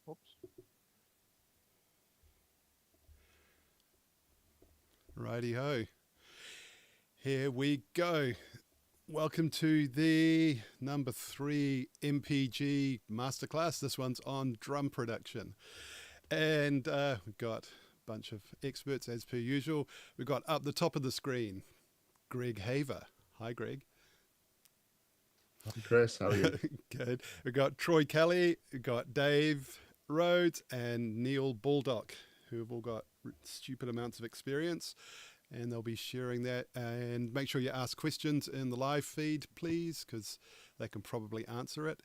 Oops. Righty ho. Here we go. Welcome to the number 3 MPG Masterclass. This one's on drum production. And we've got a bunch of experts as per usual. We've got up the top of the screen, Greg Haver. Hi, Greg. Hi, Chris. How are you? Good. We've got Troy Kelly, we've got Dave Rhodes, and Neil Baldock, who have all got stupid amounts of experience. And they'll be sharing that. And make sure you ask questions in the live feed, please, because they can probably answer it.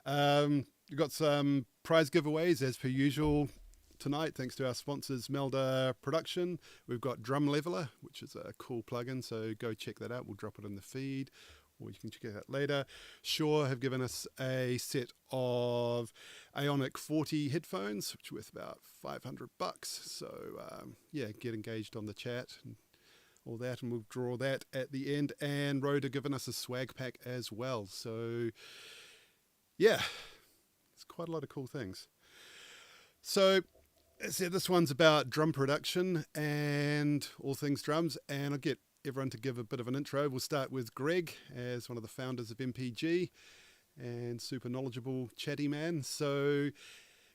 We've got some prize giveaways as per usual tonight, thanks to our sponsors, Melda Production. We've got Drum Leveler, which is a cool plugin, so go check that out. We'll drop it in the feed, or you can check it out later. Shure have given us a set of Ionic 40 headphones, which are worth about $500. So yeah, get engaged on the chat and all that, and we'll draw that at the end. And Rhodes have given us a swag pack as well. So yeah, it's quite a lot of cool things. So as I said, this one's about drum production and all things drums, and I'll get everyone to give a bit of an intro. We'll start with Greg as one of the founders of MPG and super knowledgeable chatty man. So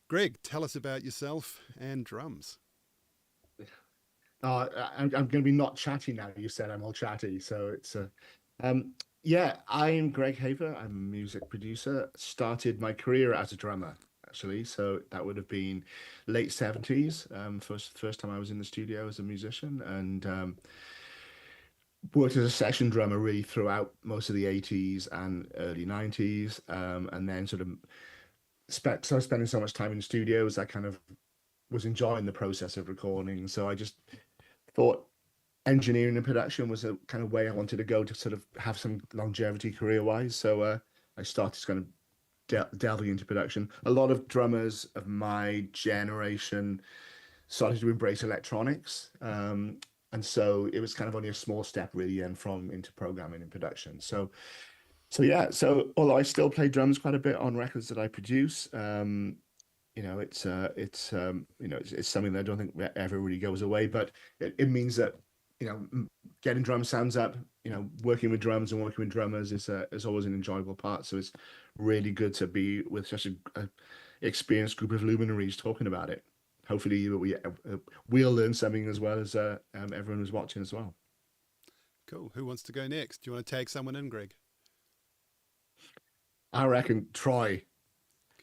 Greg, tell us about yourself and drums. I'm going to be not chatty now. You said I'm all chatty, so it's yeah. I'm Greg Haver. I'm a music producer. Started my career as a drummer, actually. So that would have been late 70s. First time I was in the studio as a musician, and worked as a session drummer really throughout most of the 80s and early 90s, and then sort of started spending so much time in studios. I kind of was enjoying the process of recording, so I just thought engineering and production was a kind of way I wanted to go to sort of have some longevity career-wise. So I started kind of delving into production. A lot of drummers of my generation started to embrace electronics, and so it was kind of only a small step really, and from into programming and production. So yeah. So although I still play drums quite a bit on records that I produce, it's something that I don't think ever really goes away, but it means that, getting drum sounds up, working with drums and working with drummers is always an enjoyable part. So it's really good to be with such a experienced group of luminaries talking about it. Hopefully we'll learn something as well as everyone who's watching as well. Cool. Who wants to go next? Do you want to tag someone in, Greg? I reckon Troy.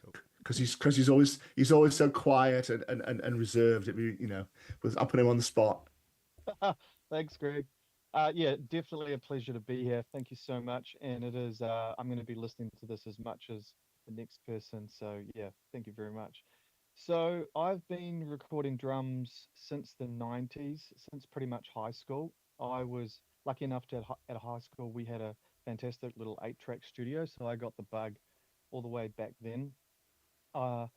Cool. Because he's always so quiet and reserved. I'll put him on the spot. Thanks, Greg. Yeah, definitely a pleasure to be here. Thank you so much. And it is, I'm going to be listening to this as much as the next person. So yeah, thank you very much. So I've been recording drums since the 90s, since pretty much high school. I was lucky enough to, at high school, we had a fantastic little 8-track studio. So I got the bug all the way back then. I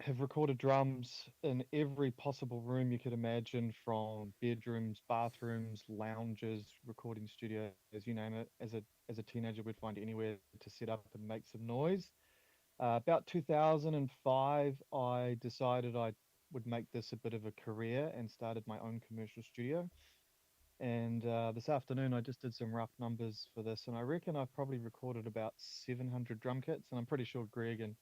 have recorded drums in every possible room you could imagine, from bedrooms, bathrooms, lounges, recording studios, you name it. As a teenager, we'd find anywhere to set up and make some noise. About 2005, I decided I would make this a bit of a career and started my own commercial studio. And this afternoon, I just did some rough numbers for this, and I reckon I've probably recorded about 700 drum kits. And I'm pretty sure Greg and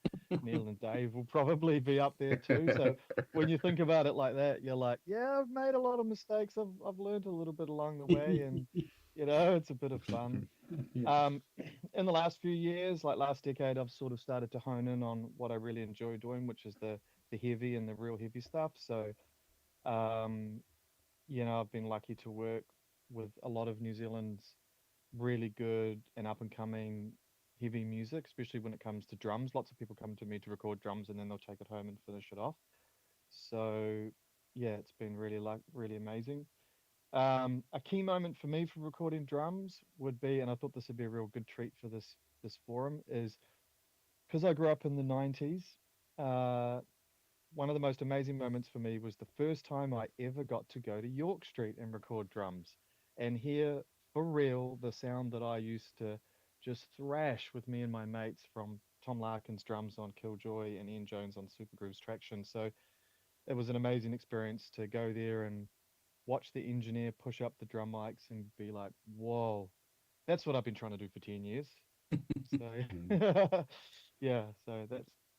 Neil and Dave will probably be up there too. So when you think about it like that, you're like, yeah, I've made a lot of mistakes. I've learned a little bit along the way, and it's a bit of fun. In the last few years, like last decade, I've sort of started to hone in on what I really enjoy doing, which is the heavy and the real heavy stuff. So um, I've been lucky to work with a lot of New Zealand's really good and up and coming heavy music, especially when it comes to drums. Lots of people come to me to record drums and then they'll take it home and finish it off. So yeah, it's been really amazing. A key moment for me for recording drums would be, and I thought this would be a real good treat for this forum, is because I grew up in the 90s. Uh, One of the most amazing moments for me was the first time I ever got to go to York Street and record drums and hear for real the sound that I used to just thrash with me and my mates from Tom Larkin's drums on Killjoy and Ian Jones on Supergroove's Traction. So it was an amazing experience to go there and watch the engineer push up the drum mics and be like, whoa, that's what I've been trying to do for 10 years. So yeah, so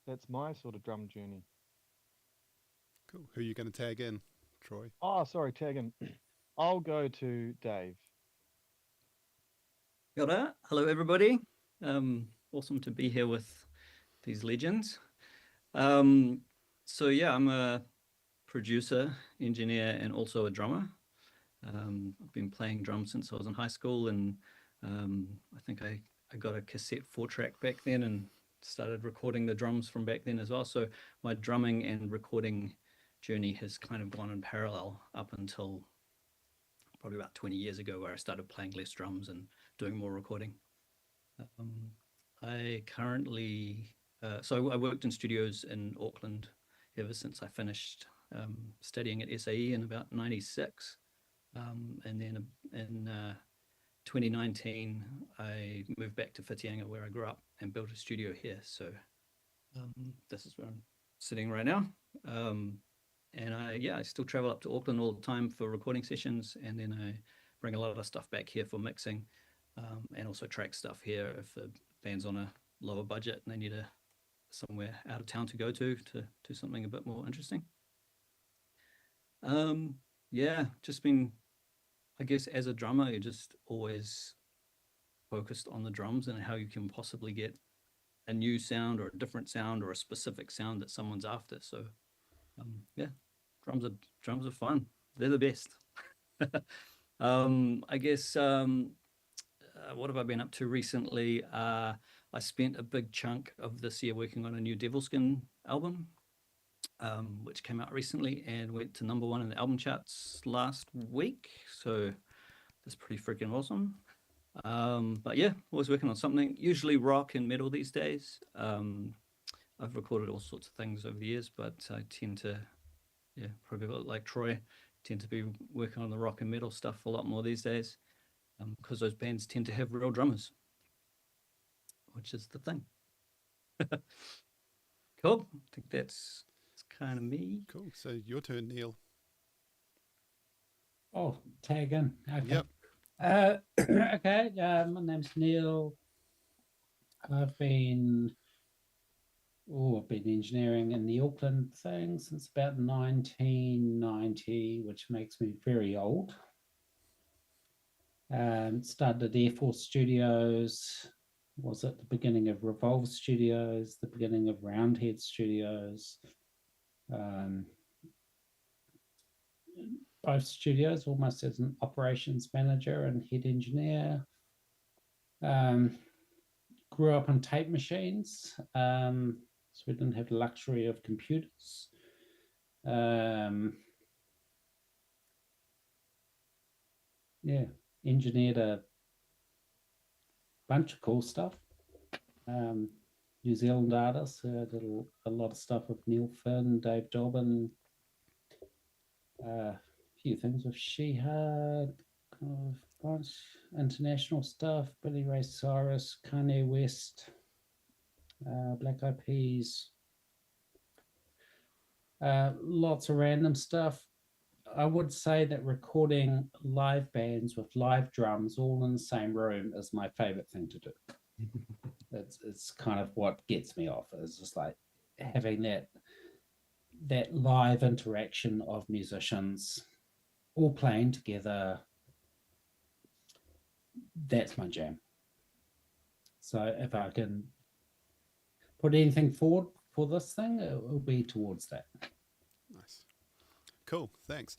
that's my sort of drum journey. Cool. Who are you going to tag in, Troy? Oh, sorry, tagging. I'll go to Dave. Kia ora. Hello, everybody. Awesome to be here with these legends. So yeah, I'm a producer, engineer, and also a drummer. I've been playing drums since I was in high school, and I think I got a cassette 4-track back then and started recording the drums from back then as well. So my drumming and recording journey has kind of gone in parallel up until probably about 20 years ago, where I started playing less drums and doing more recording. I currently, so I worked in studios in Auckland ever since I finished studying at SAE in about 96. And then in 2019, I moved back to Whitianga, where I grew up, and built a studio here. So this is where I'm sitting right now. And I still travel up to Auckland all the time for recording sessions, and then I bring a lot of stuff back here for mixing, and also track stuff here if the band's on a lower budget and they need somewhere out of town to go to do something a bit more interesting. Just been, I guess, as a drummer, you're just always focused on the drums and how you can possibly get a new sound or a different sound or a specific sound that someone's after. So drums are fun. They're the best. I guess what have I been up to recently? I spent a big chunk of this year working on a new Devilskin album, which came out recently and went to #1 in the album charts last week. So that's pretty freaking awesome. But yeah, always working on something, usually rock and metal these days. I've recorded all sorts of things over the years, but I tend to, probably like Troy, tend to be working on the rock and metal stuff a lot more these days, because those bands tend to have real drummers, which is the thing. Cool. I think that's kind of me. Cool. So your turn, Neil. Oh, tag in. Okay. Yep. Okay. My name's Neil. I've been engineering in the Auckland thing since about 1990, which makes me very old. Started at Air Force Studios, was at the beginning of Revolve Studios, the beginning of Roundhead Studios. Both studios almost as an operations manager and head engineer. Grew up on tape machines, so we didn't have the luxury of computers. Engineered a bunch of cool stuff. New Zealand artists. I did a lot of stuff with Neil Finn, Dave Dobbin, a few things with Shehad, kind of bunch international stuff. Billy Ray Cyrus, Kanye West, Black Eyed Peas. Lots of random stuff. I would say that recording live bands with live drums all in the same room is my favorite thing to do. It's kind of what gets me off. It's just like having that live interaction of musicians all playing together. That's my jam. So if I can put anything forward for this thing, it will be towards that. Nice. Cool, thanks.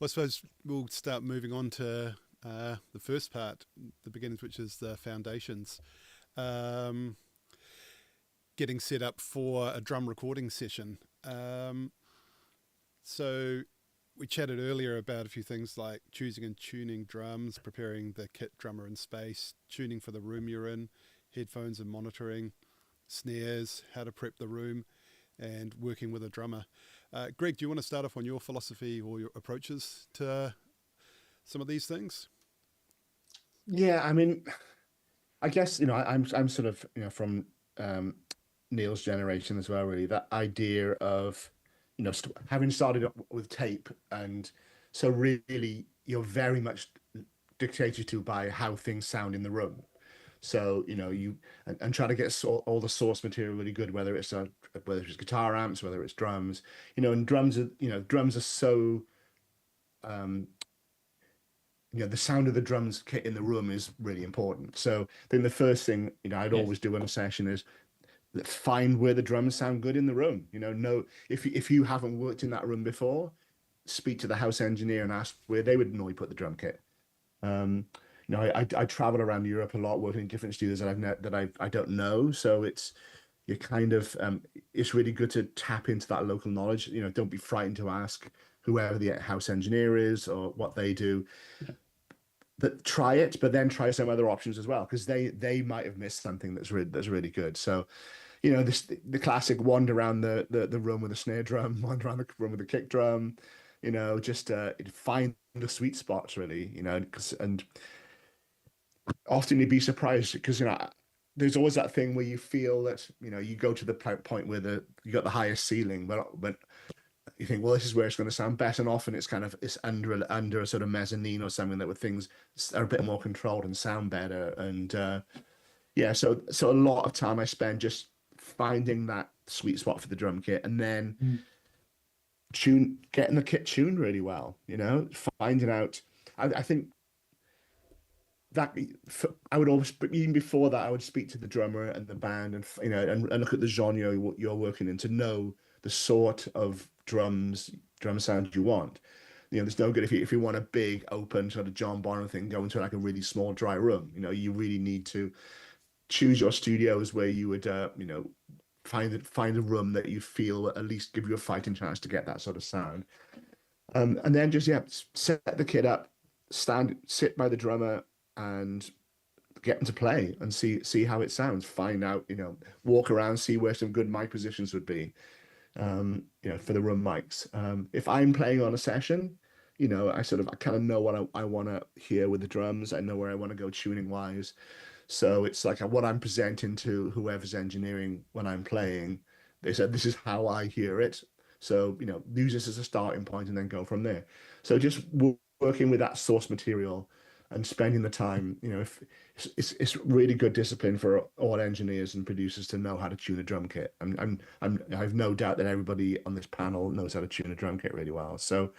Well, I suppose we'll start moving on to the first part, the beginnings, which is the foundations. Getting set up for a drum recording session. So we chatted earlier about a few things like choosing and tuning drums, preparing the kit, drummer and space, tuning for the room you're in, headphones and monitoring, snares, how to prep the room, and working with a drummer. Greg, do you want to start off on your philosophy or your approaches to some of these things? Yeah, I mean, I guess, I'm sort of, from Neil's generation as well, really. That idea of, having started up with tape, and so really you're very much dictated to by how things sound in the room. So, and trying to get all the source material really good, whether it's guitar amps, whether it's drums, and drums are so, um, the sound of the drums kit in the room is really important. So then the first thing, I'd always do in a session is find where the drums sound good in the room. Know if you haven't worked in that room before, speak to the house engineer and ask where they would normally put the drum kit. I travel around Europe a lot, working in different studios that I don't know. So it's really good to tap into that local knowledge. Don't be frightened to ask whoever the house engineer is or what they do. But try it, but then try some other options as well, because they might have missed something that's really good. So, the classic wander around the room with a snare drum, wander around the room with a kick drum, just find the sweet spots really, and often you'd be surprised because there's always that thing where you feel that you go to the point where you got the highest ceiling, but you think, well, this is where it's going to sound better, and often it's under a sort of mezzanine or something that where things are a bit more controlled and sound better. And so a lot of time I spend just finding that sweet spot for the drum kit, and then getting the kit tuned really well. Finding out. I think that I would always, but even before that, I would speak to the drummer and the band, and and look at the genre you're working in to know the sort of drum sound you want. There's no good if you want a big open sort of John Bonham thing, go into like a really small dry room. You really need to choose your studios where you would find a room that you feel at least give you a fighting chance to get that sort of sound. And then just set the kit up, sit by the drummer and get them to play and see how it sounds. Find out, walk around, see where some good mic positions would be, for the room mics. If I'm playing on a session, I kind of know what I want to hear with the drums. I know where I want to go tuning wise. So it's like what I'm presenting to whoever's engineering when I'm playing. They said, this is how I hear it. So, use this as a starting point and then go from there. So just working with that source material and spending the time, if it's really good discipline for all engineers and producers to know how to tune a drum kit. I have no doubt that everybody on this panel knows how to tune a drum kit really well. So,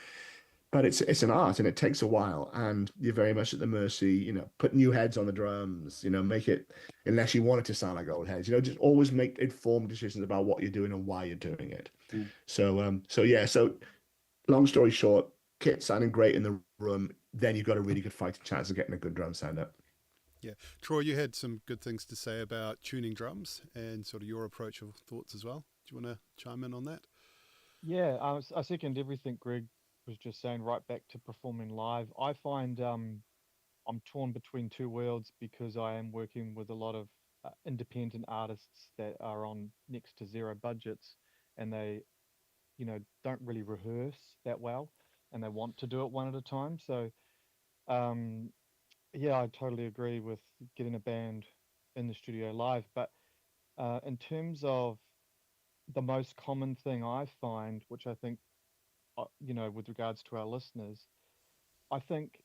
but it's an art and it takes a while, and you're very much at the mercy, put new heads on the drums, make it, unless you want it to sound like old heads, just always make informed decisions about what you're doing and why you're doing it. So long story short, kit sounding great in the room, then you've got a really good fighting chance of getting a good drum sound up. Yeah. Troy, you had some good things to say about tuning drums and sort of your approach or thoughts as well. Do you want to chime in on that? Yeah, I second everything Greg was just saying, right back to performing live. I find I'm torn between two worlds because I am working with a lot of independent artists that are on next to zero budgets, and they, don't really rehearse that well, and they want to do it one at a time. So, yeah, I totally agree with getting a band in the studio live. But in terms of the most common thing I find, which I think, with regards to our listeners, I think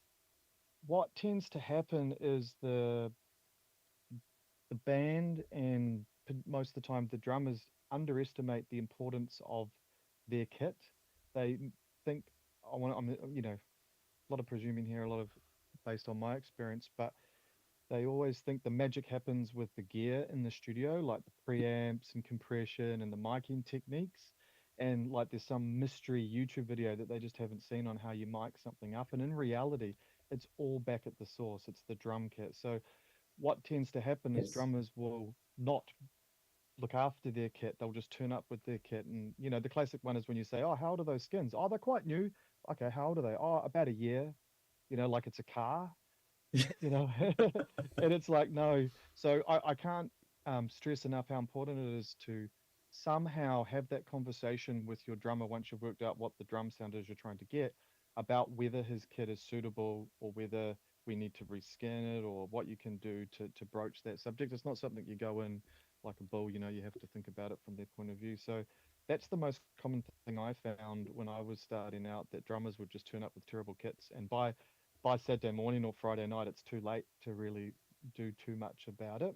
what tends to happen is the band and most of the time the drummers underestimate the importance of their kit. They think a lot of presuming here, a lot of based on my experience, but they always think the magic happens with the gear in the studio, like the preamps and compression and the miking techniques. And like there's some mystery YouTube video that they just haven't seen on how you mic something up. And in reality, it's all back at the source. It's the drum kit. So what tends to happen is Yes. drummers will not look after their kit. They'll just turn up with their kit. And, the classic one is when you say, oh, how old are those skins? Oh, they're quite new. Okay, how old are they? Oh, about a year. Like it's a car. And it's like, no. So I can't stress enough how important it is to somehow have that conversation with your drummer once you've worked out what the drum sound is you're trying to get, about whether his kit is suitable or whether we need to reskin it or what you can do to broach that subject. It's not something you go in like a bull, you know, you have to think about it from their point of view. So that's the most common thing I found when I was starting out, that drummers would just turn up with terrible kits, and by Saturday morning or Friday night, it's too late to really do too much about it.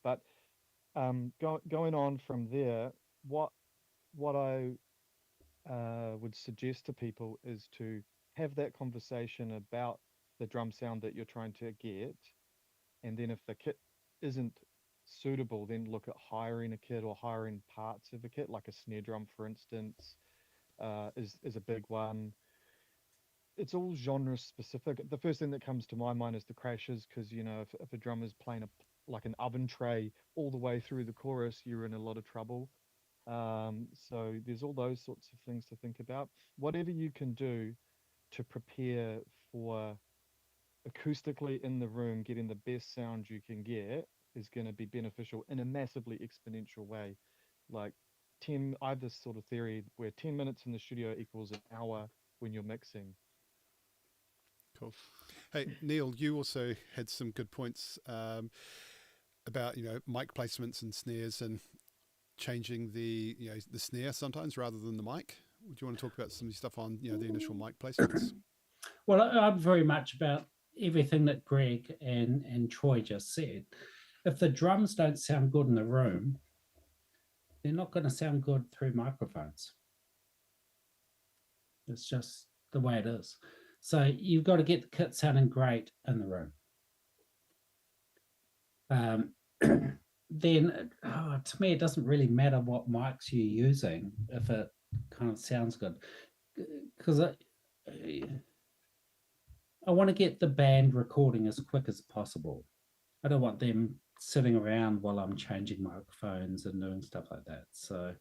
But going on from there, what I would suggest to people is to have that conversation about the drum sound that you're trying to get, and then if the kit isn't suitable, then look at hiring a kit or hiring parts of a kit, like a snare drum, for instance, is a big one. It's all genre specific. The first thing that comes to my mind is the crashes, because you know, if a drummer's playing like an oven tray all the way through the chorus, you're in a lot of trouble. So there's all those sorts of things to think about. Whatever you can do to prepare for acoustically in the room, getting the best sound you can get is going to be beneficial in a massively exponential way. Like I have this sort of theory where 10 minutes in the studio equals an hour when you're mixing. Cool. Hey, Neil, you also had some good points about, you know, mic placements and snares and changing the, you know, the snare sometimes rather than the mic. Do you want to talk about some stuff on, you know, the initial mic placements? Well, I'm very much about everything that Greg and Troy just said. If the drums don't sound good in the room, they're not going to sound good through microphones. It's just the way it is. So you've got to get the kit sounding great in the room. Then to me, it doesn't really matter what mics you're using if it kind of sounds good, because I want to get the band recording as quick as possible. I don't want them sitting around while I'm changing microphones and doing stuff like that. So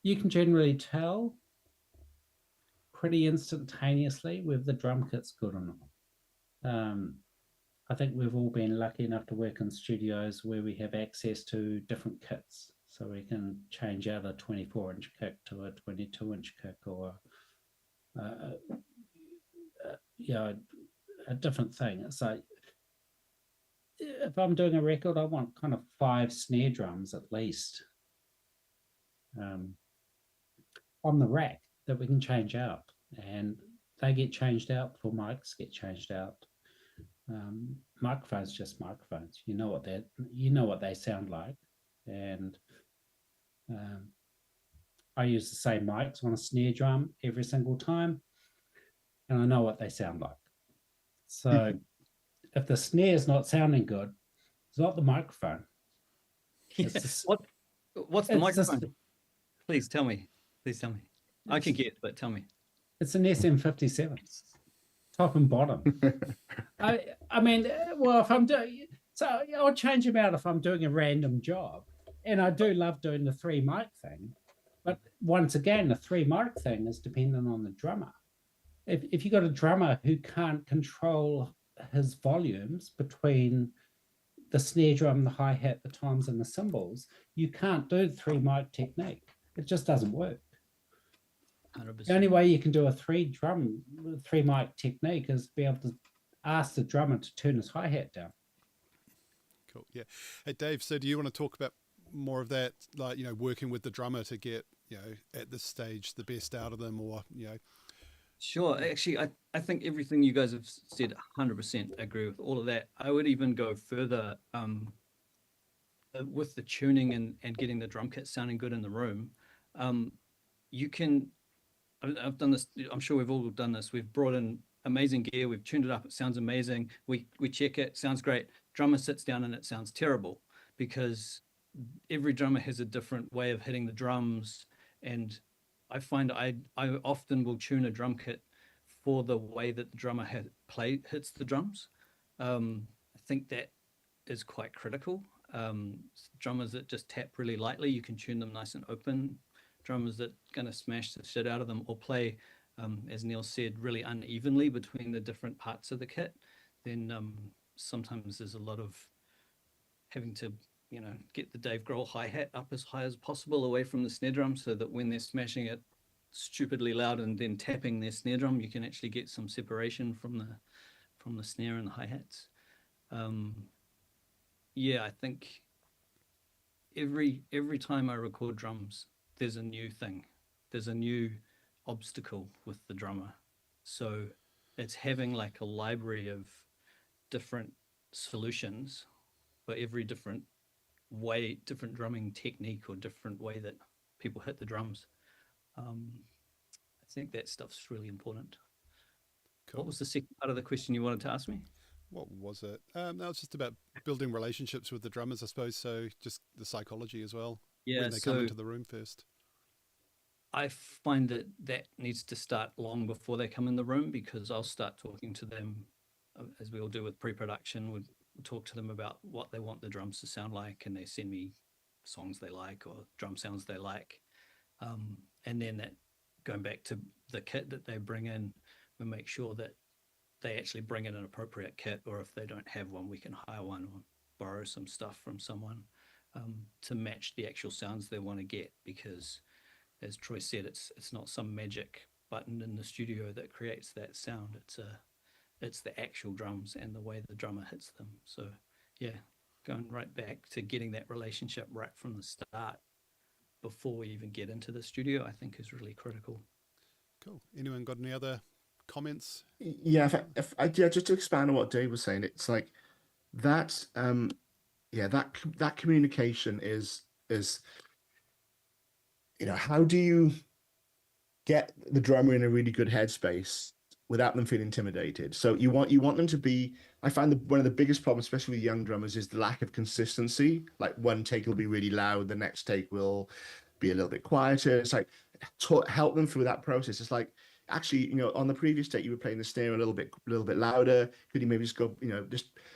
you can generally tell pretty instantaneously whether the drum kit's good or not. I think we've all been lucky enough to work in studios where we have access to different kits. So we can change out a 24-inch kick to a 22-inch kick, or you know, a different thing. So if I'm doing a record, I want kind of 5 snare drums at least on the rack that we can change out, and they get changed out before mics get changed out. Microphones, just microphones. You know what they sound like, and I use the same mics on a snare drum every single time, and I know what they sound like. So if the snare's not sounding good, it's not the microphone. What's the microphone? Please tell me. I can get, but tell me. It's an SM57, top and bottom. I mean, well, if I'm doing, so I'll change them out if I'm doing a random job. And I do love doing the 3 mic thing. But once again, the 3 mic thing is dependent on the drummer. If you've got a drummer who can't control his volumes between the snare drum, the hi-hat, the toms, and the cymbals, you can't do the 3 mic technique. It just doesn't work. 100%. The only way you can do a 3 mic technique is be able to ask the drummer to turn his hi-hat down. Cool. Yeah. Hey, Dave, so do you want to talk about more of that, like, you know, working with the drummer to get, you know, at this stage, the best out of them, or, you know? Sure. Actually, I think everything you guys have said, 100% agree with all of that. I would even go further with the tuning and getting the drum kit sounding good in the room. You can, I've done this, I'm sure we've all done this. We've brought in amazing gear, we've tuned it up, it sounds amazing. We check it, sounds great. Drummer sits down and it sounds terrible, because every drummer has a different way of hitting the drums. And I find I often will tune a drum kit for the way that the drummer hits the drums. I think that is quite critical. Drummers that just tap really lightly, you can tune them nice and open. Drummers that going to smash the shit out of them or play, as Neil said, really unevenly between the different parts of the kit, then sometimes there's a lot of having to, you know, get the Dave Grohl hi-hat up as high as possible away from the snare drum, so that when they're smashing it stupidly loud and then tapping their snare drum, you can actually get some separation from the snare and the hi-hats. yeah, I think every time I record drums, there's a new thing. There's a new obstacle with the drummer. So it's having like a library of different solutions for every different way, different drumming technique or different way that people hit the drums. I think that stuff's really important. Cool. What was the second part of the question you wanted to ask me? What was it? No, it's just about building relationships with the drummers, I suppose. So just the psychology as well Yeah, when they come so into the room first. I find that that needs to start long before they come in the room, because I'll start talking to them as we all do with pre-production. We'll talk to them about what they want the drums to sound like, and they send me songs they like or drum sounds they like. And then that going back to the kit that they bring in, we make sure that they actually bring in an appropriate kit, or if they don't have one, we can hire one or borrow some stuff from someone to match the actual sounds they want to get. Because as Troy said, it's not some magic button in the studio that creates that sound. It's the actual drums and the way the drummer hits them. So yeah, going right back to getting that relationship right from the start before we even get into the studio, I think is really critical. Cool. Anyone got any other comments? Yeah, yeah, just to expand on what Dave was saying, it's like that. Yeah, that communication is how do you get the drummer in a really good headspace without them feeling intimidated? So you want them to be. I find that one of the biggest problems, especially with young drummers, is the lack of consistency. Like one take will be really loud, the next take will be a little bit quieter. It's like help them through that process. It's like, actually, on the previous take you were playing the snare a little bit louder. Could you maybe just go,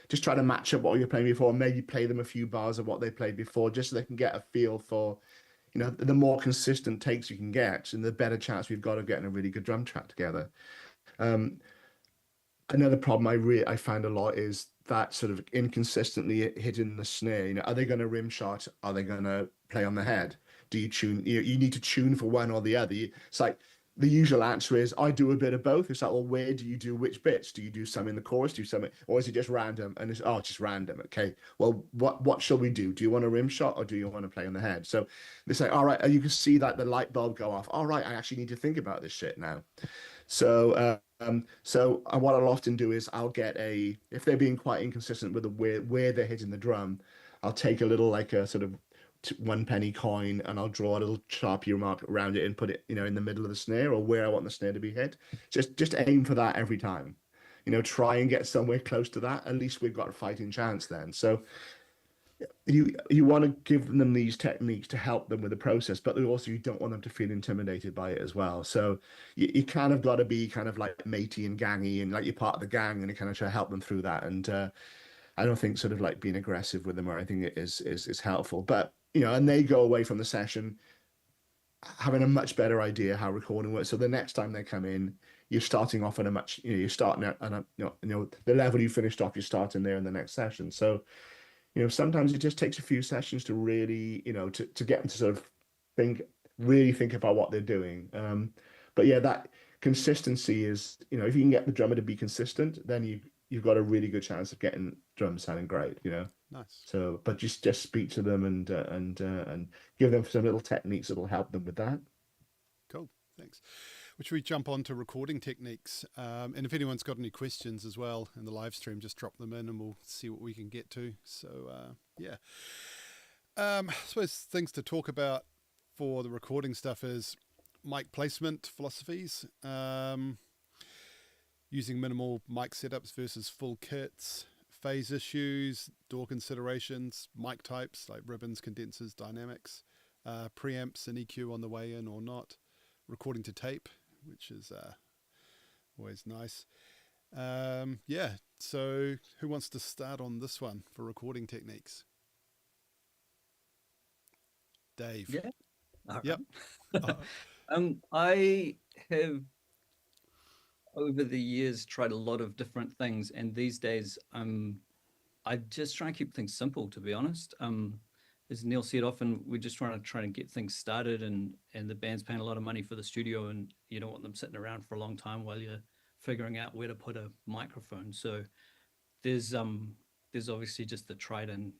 just try to match up what you were playing before, maybe play them a few bars of what they played before, just so they can get a feel for, the more consistent takes you can get, and the better chance we've got of getting a really good drum track together. Another problem I find a lot is that sort of inconsistently hitting the snare. Are they going to rim shot? Are they going to play on the head? Do you tune? You need to tune for one or the other. It's like the usual answer is I do a bit of both. It's like, well, where do you do which bits? Do you do some in the chorus? Do you some, or is it just random? And it's just random. Okay. Well, what shall we do? Do you want a rim shot or do you want to play on the head? So they say, all right, you can see that the light bulb go off. All right, I actually need to think about this shit now. So what I'll often do is I'll get if they're being quite inconsistent with where they're hitting the drum, I'll take a little, like a sort of 1 penny coin, and I'll draw a little Sharpie mark around it and put it, in the middle of the snare or where I want the snare to be hit. Just aim for that every time. Try and get somewhere close to that. At least we've got a fighting chance then. So you want to give them these techniques to help them with the process, but also you don't want them to feel intimidated by it as well. So you kind of got to be kind of like matey and gangy, and like you're part of the gang, and you kind of try to help them through that. And I don't think sort of like being aggressive with them or anything is helpful. But and they go away from the session having a much better idea how recording works. So the next time they come in, you're starting off at a much, you're starting at the level you finished off, you're starting there in the next session. So sometimes it just takes a few sessions to really, to get them to sort of really think about what they're doing. But yeah, that consistency is, if you can get the drummer to be consistent, then you've got a really good chance of getting drums sounding great, Nice. So, but just speak to them and give them some little techniques that'll help them with that. Cool. Thanks. Which we jump on to recording techniques. And if anyone's got any questions as well in the live stream, just drop them in and we'll see what we can get to. So, yeah. I suppose things to talk about for the recording stuff is mic placement philosophies, using minimal mic setups versus full kits, phase issues, door considerations, mic types like ribbons, condensers, dynamics, preamps and EQ on the way in or not, recording to tape, which is always nice. Yeah, so who wants to start on this one for recording techniques? Dave. Yeah. All right. Yep. I have over the years tried a lot of different things, and these days I just try and keep things simple, to be honest. As Neil said, often we're just trying to get things started, and the band's paying a lot of money for the studio, and you don't want them sitting around for a long time while you're figuring out where to put a microphone. So there's obviously just the tried and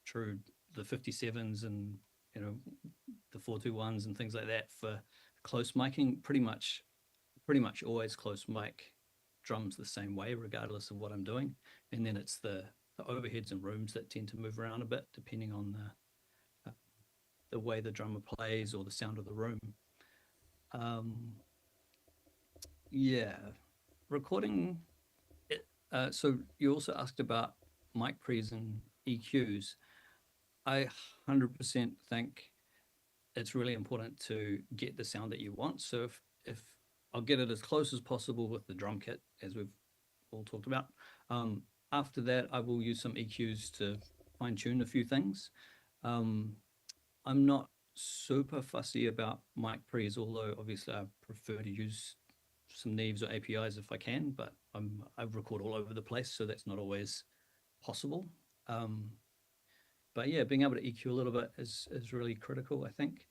true the 57s and the 421s and things like that for close miking. Pretty much always close mic drums the same way, regardless of what I'm doing. And then it's the overheads and rooms that tend to move around a bit depending on the way the drummer plays or the sound of the room. Yeah, recording. So you also asked about mic pre's and EQs. I 100% think it's really important to get the sound that you want. So if I'll get it as close as possible with the drum kit, as we've all talked about. After that, I will use some EQs to fine tune a few things. I'm not super fussy about mic pre's, although obviously I prefer to use some Neves or APIs if I can, but I record all over the place, so that's not always possible. But yeah, being able to EQ a little bit is really critical, I think.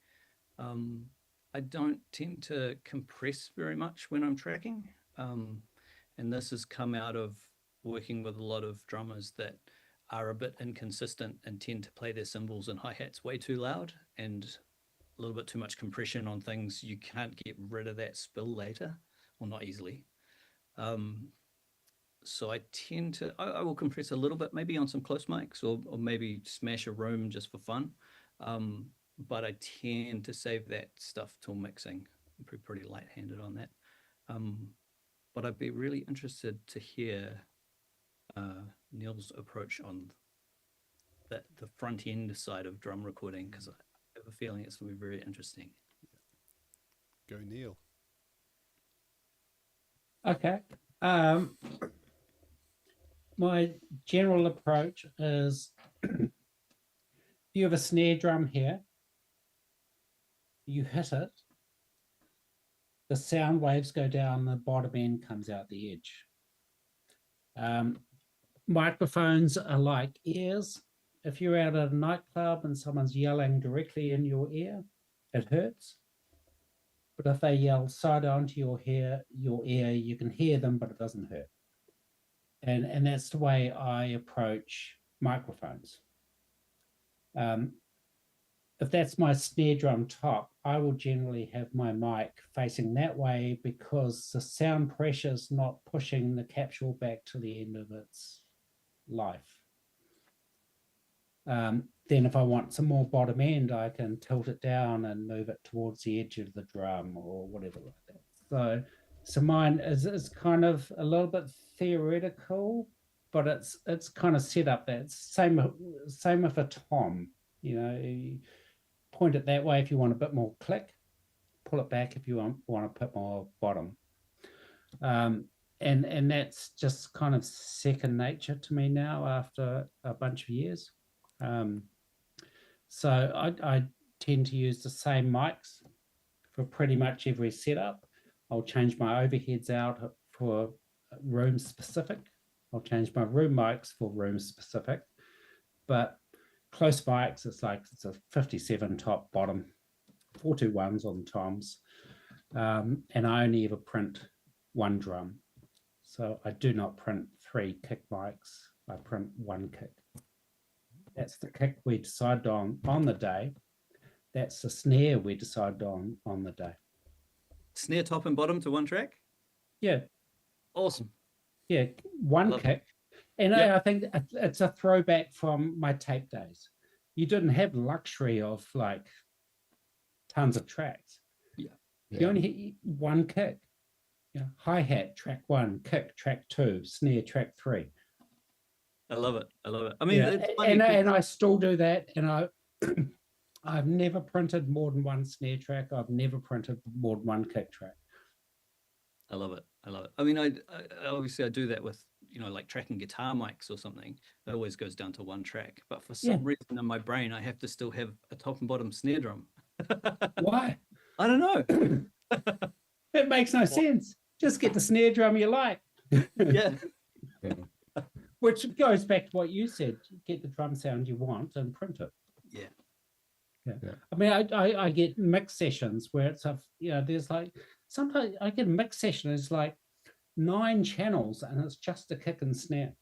I don't tend to compress very much when I'm tracking. And this has come out of working with a lot of drummers that are a bit inconsistent and tend to play their cymbals and hi-hats way too loud and a little bit too much compression on things. You can't get rid of that spill later, or not easily. So I tend to, I will compress a little bit, maybe on some close mics or maybe smash a room just for fun. But I tend to save that stuff till mixing. I'm pretty light-handed on that. But I'd be really interested to hear Neil's approach on the front end side of drum recording, because I have a feeling it's going to be very interesting. Go Neil. Okay. My general approach is you have a snare drum here, you hit it, the sound waves go down, the bottom end comes out the edge. Microphones are like ears. If you're out at a nightclub and someone's yelling directly in your ear, it hurts. But if they yell side on to your ear, you can hear them, but it doesn't hurt. And that's the way I approach microphones. If that's my snare drum top, I will generally have my mic facing that way because the sound pressure is not pushing the capsule back to the end of its life. Then if I want some more bottom end, I can tilt it down and move it towards the edge of the drum or whatever like that. So mine is kind of a little bit theoretical, but it's kind of set up that same with a tom. You point it that way if you want a bit more click, pull it back if you want a bit more bottom. And that's just kind of second nature to me now after a bunch of years. So I tend to use the same mics for pretty much every setup. I'll change my overheads out for room specific. I'll change my room mics for room specific. But close mics, it's a 57 top bottom, 421s on toms. And I only ever print one drum. So I do not print 3 kick mics. I print 1 kick. That's the kick we decided on the day. That's the snare we decided on the day. Snare top and bottom to one track? Yeah. Awesome. Yeah, one kick. And yep. I think it's a throwback from my tape days. You didn't have luxury of like tons of tracks. Yeah. You only hit one kick. Hi-hat, track 1, kick, track 2, snare, track 3. I love it. I mean, it's funny and I still do that. And I've never printed more than one snare track. I've never printed more than one kick track. I love it. I mean, I obviously I do that with, like tracking guitar mics or something. It always goes down to one track. But for some reason in my brain, I have to still have a top and bottom snare drum. Why? I don't know. It makes no sense. Just get the snare drum you like. Yeah. Which goes back to what you said. Get the drum sound you want and print it. Yeah. I mean, I get mix sessions where it's there's like, sometimes I get a mix session, it's like 9 channels and it's just a kick and snare.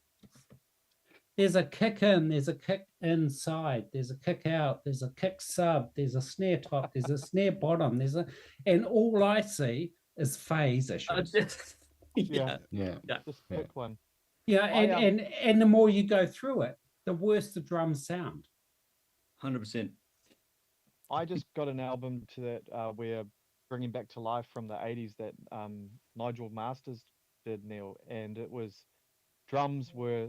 there's a kick in, there's a kick inside, there's a kick out, there's a kick sub, there's a snare top, there's a snare bottom, and all I see is phase issues. Yeah. Yeah. Just Yeah. pick one. Yeah, I, and the more you go through it, the worse the drums sound. 100%. I just got an album to that we're bringing back to life from the 80s that Nigel Masters did, Neil, and it was drums were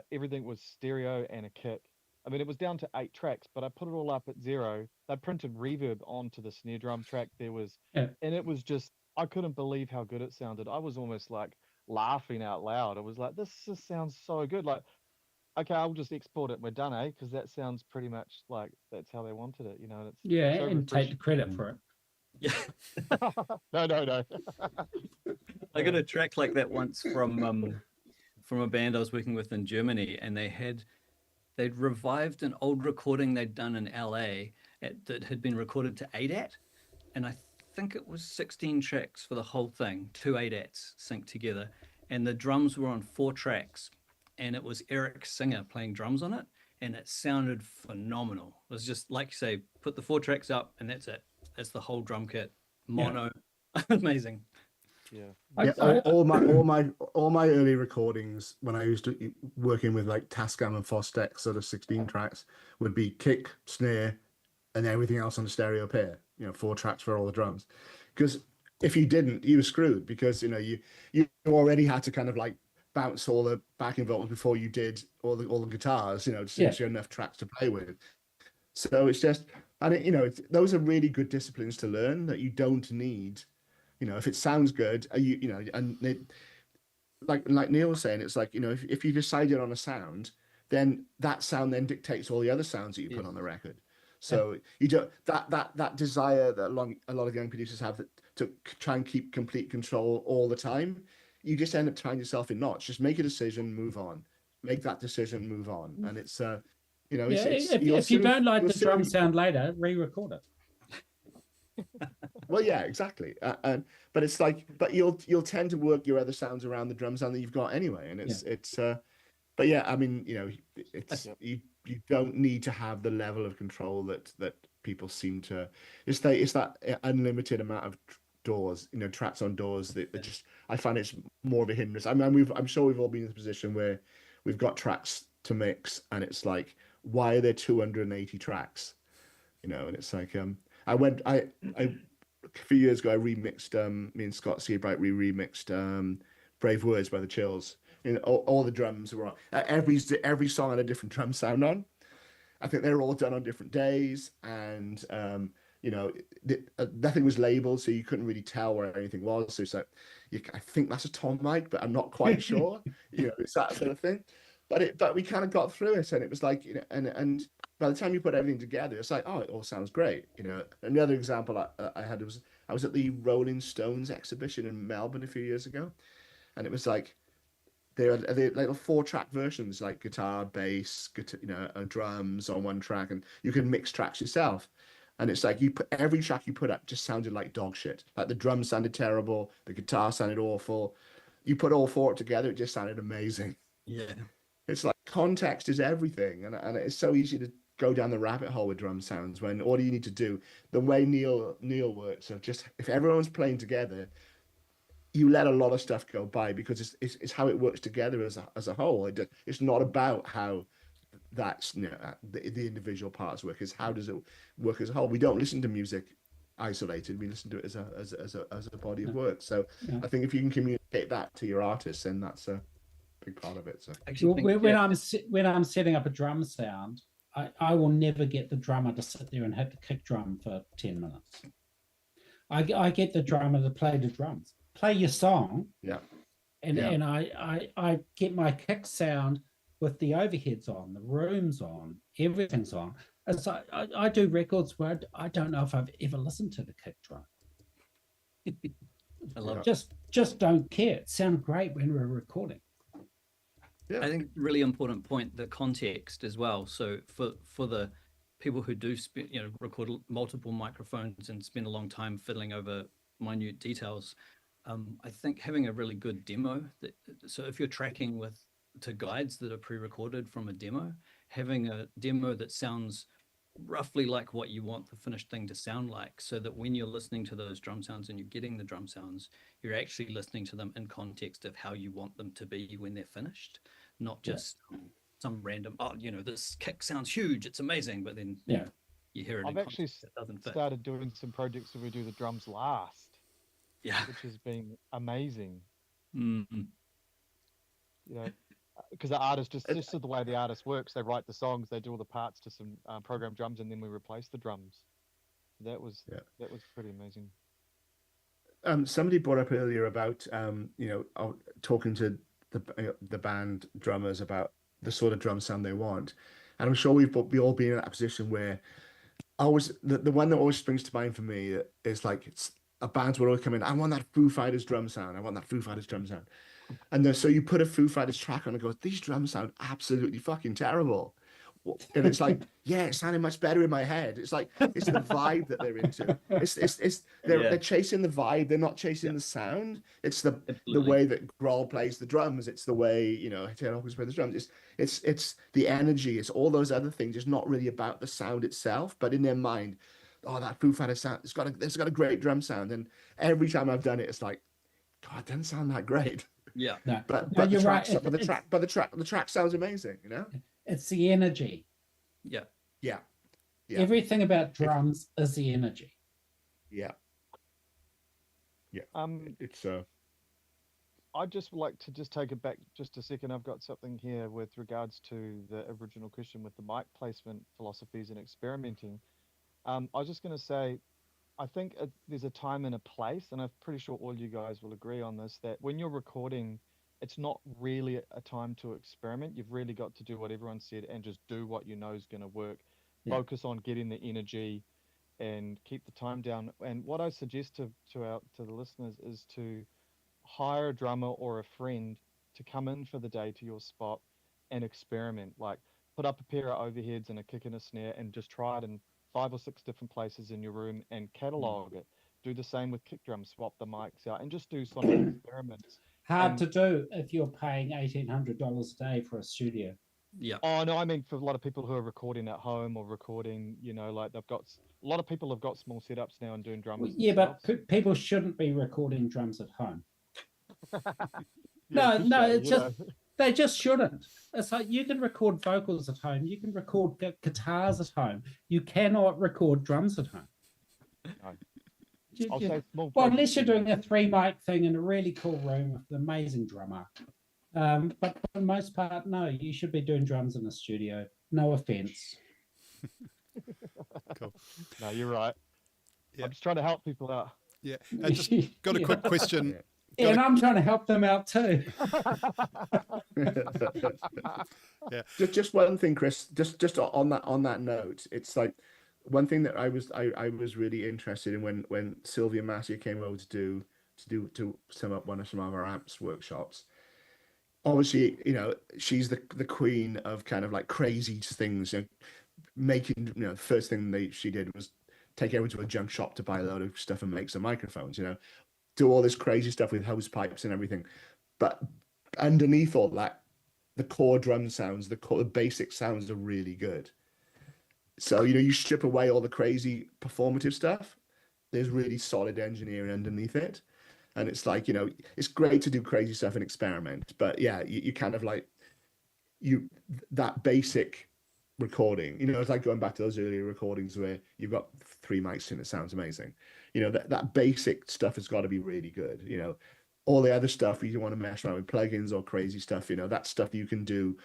everything was stereo and a kick. I mean, it was down to 8 tracks, but I put it all up at 0. They printed reverb onto the snare drum track. Yeah. And it was just, I couldn't believe how good it sounded. I was almost like laughing out loud. I was like, this just sounds so good. Like, okay, I'll just export it and we're done, eh? Because that sounds pretty much like that's how they wanted it, you know. And it's Yeah, so and take the credit for it. Yeah. no. I got a track like that once from a band I was working with in Germany, and they'd revived an old recording they'd done in LA that had been recorded to ADAT, and I think it was 16 tracks for the whole thing, 2 ADATs synced together, and the drums were on 4 tracks, and it was Eric Singer playing drums on it, and it sounded phenomenal. It was just like you say, put the 4 tracks up, and that's it. That's the whole drum kit, mono, amazing. Yeah. All my early recordings when I used to working with like Tascam and Fostex sort of 16 tracks would be kick, snare, and everything else on the stereo pair. 4 tracks for all the drums. Because if you didn't, you were screwed, because you already had to kind of like bounce all the backing vocals before you did all the guitars. Just so you had enough tracks to play with. So it's just, and those are really good disciplines to learn that you don't need. If it sounds good, like Neil was saying, it's like, if you decided on a sound, then that sound then dictates all the other sounds that you put on the record. So you don't, that desire that a lot of young producers have to try and keep complete control all the time, you just end up tying yourself in knots. Just make a decision, move on. Make that decision, move on. And it's, if you don't like the drum sound later, re-record it. Well, yeah, exactly. But it's like, but you'll tend to work your other sounds around the drum sound that you've got anyway, and but yeah, I mean, it's you don't need to have the level of control that people seem to. It's that unlimited amount of doors, tracks on doors that just, I find it's more of a hindrance. I mean, I'm sure we've all been in a position where we've got tracks to mix, and it's like, why are there 280 tracks? And it's like, a few years ago, I remixed, me and Scott Seabright, we remixed Brave Words by the Chills. All the drums were on. Every song had a different drum sound on. I think they were all done on different days, and nothing was labeled, so you couldn't really tell where anything was. So it's like, I think that's a tom mic, but I'm not quite sure. It's that sort of thing. But we kind of got through it, and it was like, and by the time you put everything together, it's like, oh, it all sounds great. Another example I had was, I was at the Rolling Stones exhibition in Melbourne a few years ago, and it was like, they had like 4-track versions, like guitar, bass, drums on one track, and you can mix tracks yourself. And it's like, every track you put up just sounded like dog shit. Like the drums sounded terrible, the guitar sounded awful. You put all 4 together, it just sounded amazing. Yeah. It's like, context is everything, and it's so easy to go down the rabbit hole with drum sounds, when all you need to do, the way Neil works, of just, if everyone's playing together, you let a lot of stuff go by, because it's how it works together as a whole. It's not about how that's the individual parts work. It's how does it work as a whole. We don't listen to music isolated. We listen to it as a body of work. So I think if you can communicate that to your artists, then that's a big part of it. So when I'm setting up a drum sound, I will never get the drummer to sit there and hit the kick drum for 10 minutes. I get the drummer to play the drums, play your song, and I get my kick sound with the overheads on, the rooms on, everything's on. And so I do records where I don't know if I've ever listened to the kick drum. I love it. Just don't care. It sounded great when we were recording. Yeah. I think really important point, the context as well. So for the people who do record multiple microphones and spend a long time fiddling over minute details, I think having a really good demo. So if you're tracking with to guides that are pre-recorded from a demo, having a demo that sounds roughly like what you want the finished thing to sound like, so that when you're listening to those drum sounds and you're getting the drum sounds, you're actually listening to them in context of how you want them to be when they're finished, not just some random, oh, you know, this kick sounds huge, it's amazing, but then you hear it I've in actually context that doesn't fit. started doing some projects where we do the drums last, which has been amazing. Mm-hmm. You know, because the artist just this is the way the artist works. They write the songs, they do all the parts to some programmed drums, and then we replace the drums. That was pretty amazing. Somebody brought up earlier about talking to the band drummers about the sort of drum sound they want, and I'm sure we've all been in that position where the one that always springs to mind for me is like a band will always come in. I want that Foo Fighters drum sound. I want that Foo Fighters drum sound. And so you put a Foo Fighters track on and go, these drums sound absolutely fucking terrible. And it's like, yeah, it sounded much better in my head. It's like, it's the vibe that they're into. They're chasing the vibe. They're not chasing the sound. It's the way that Grohl plays the drums. It's the way, Aotearoa plays the drums. It's the energy. It's all those other things. It's not really about the sound itself, but in their mind, oh, that Foo Fighters sound, it's got a great drum sound. And every time I've done it, it's like, God, it doesn't sound that great. Yeah. No. But you're right. the track sounds amazing, It's the energy. Yeah. Everything about drums is the energy. Yeah. It's I'd just like to just take it back just a second. I've got something here with regards to the original question with the mic placement philosophies and experimenting. I was just going to say, I think there's a time and a place, and I'm pretty sure all you guys will agree on this, that when you're recording, it's not really a time to experiment. You've really got to do what everyone said and just do what you know is going to work. Yeah. Focus on getting the energy and keep the time down. And what I suggest to the listeners is to hire a drummer or a friend to come in for the day to your spot and experiment. Like put up a pair of overheads and a kick and a snare and just try it in 5 or 6 different places in your room and catalog it. Do the same with kick drums, swap the mics out and just do some experiments. Hard to do if you're paying $1,800 a day for a studio. Yeah. Oh no, I mean for a lot of people who are recording at home or recording, like they've got a lot of people have got small setups now and doing drums. Yeah, but people shouldn't be recording drums at home. Yeah, no, it's just they just shouldn't. It's like you can record vocals at home, you can record guitars at home. You cannot record drums at home. No. Unless you're doing a 3-mic thing in a really cool room with an amazing drummer. But for the most part, no, you should be doing drums in a studio. No offense. Cool. No, you're right. Yeah. I'm just trying to help people out. Yeah. I just got a quick question. And I'm trying to help them out too. Yeah. Just one thing, Chris. Just on that note, it's like one thing that I was really interested in when Sylvia Massey came over to sum up some of our amps workshops. Obviously, she's the queen of kind of like crazy things. Making, the first thing she did was take everyone to a junk shop to buy a load of stuff and make some microphones. Do all this crazy stuff with hose pipes and everything. But underneath all that, the core drum sounds, the basic sounds are really good. So, you strip away all the crazy performative stuff, there's really solid engineering underneath it. And it's like, it's great to do crazy stuff and experiment. But yeah, you kind of like, that basic recording, it's like going back to those earlier recordings where you've got 3 mics and it sounds amazing. That basic stuff has got to be really good. All the other stuff, you don't want to mess around with plugins or crazy stuff, that stuff you can do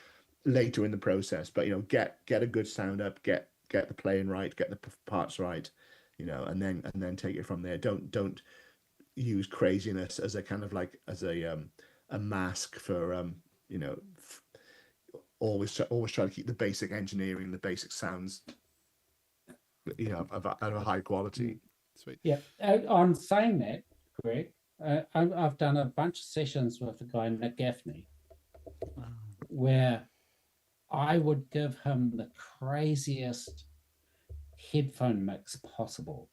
later in the process. But, get a good sound up, get the playing right, get the parts right, and then take it from there. Don't use craziness as a kind of like as a mask for always try to keep the basic engineering, the basic sounds, of a high quality. Sweet. Yeah. On saying that, Greg, I've done a bunch of sessions with a guy, Nick Gaffney, where I would give him the craziest headphone mix possible.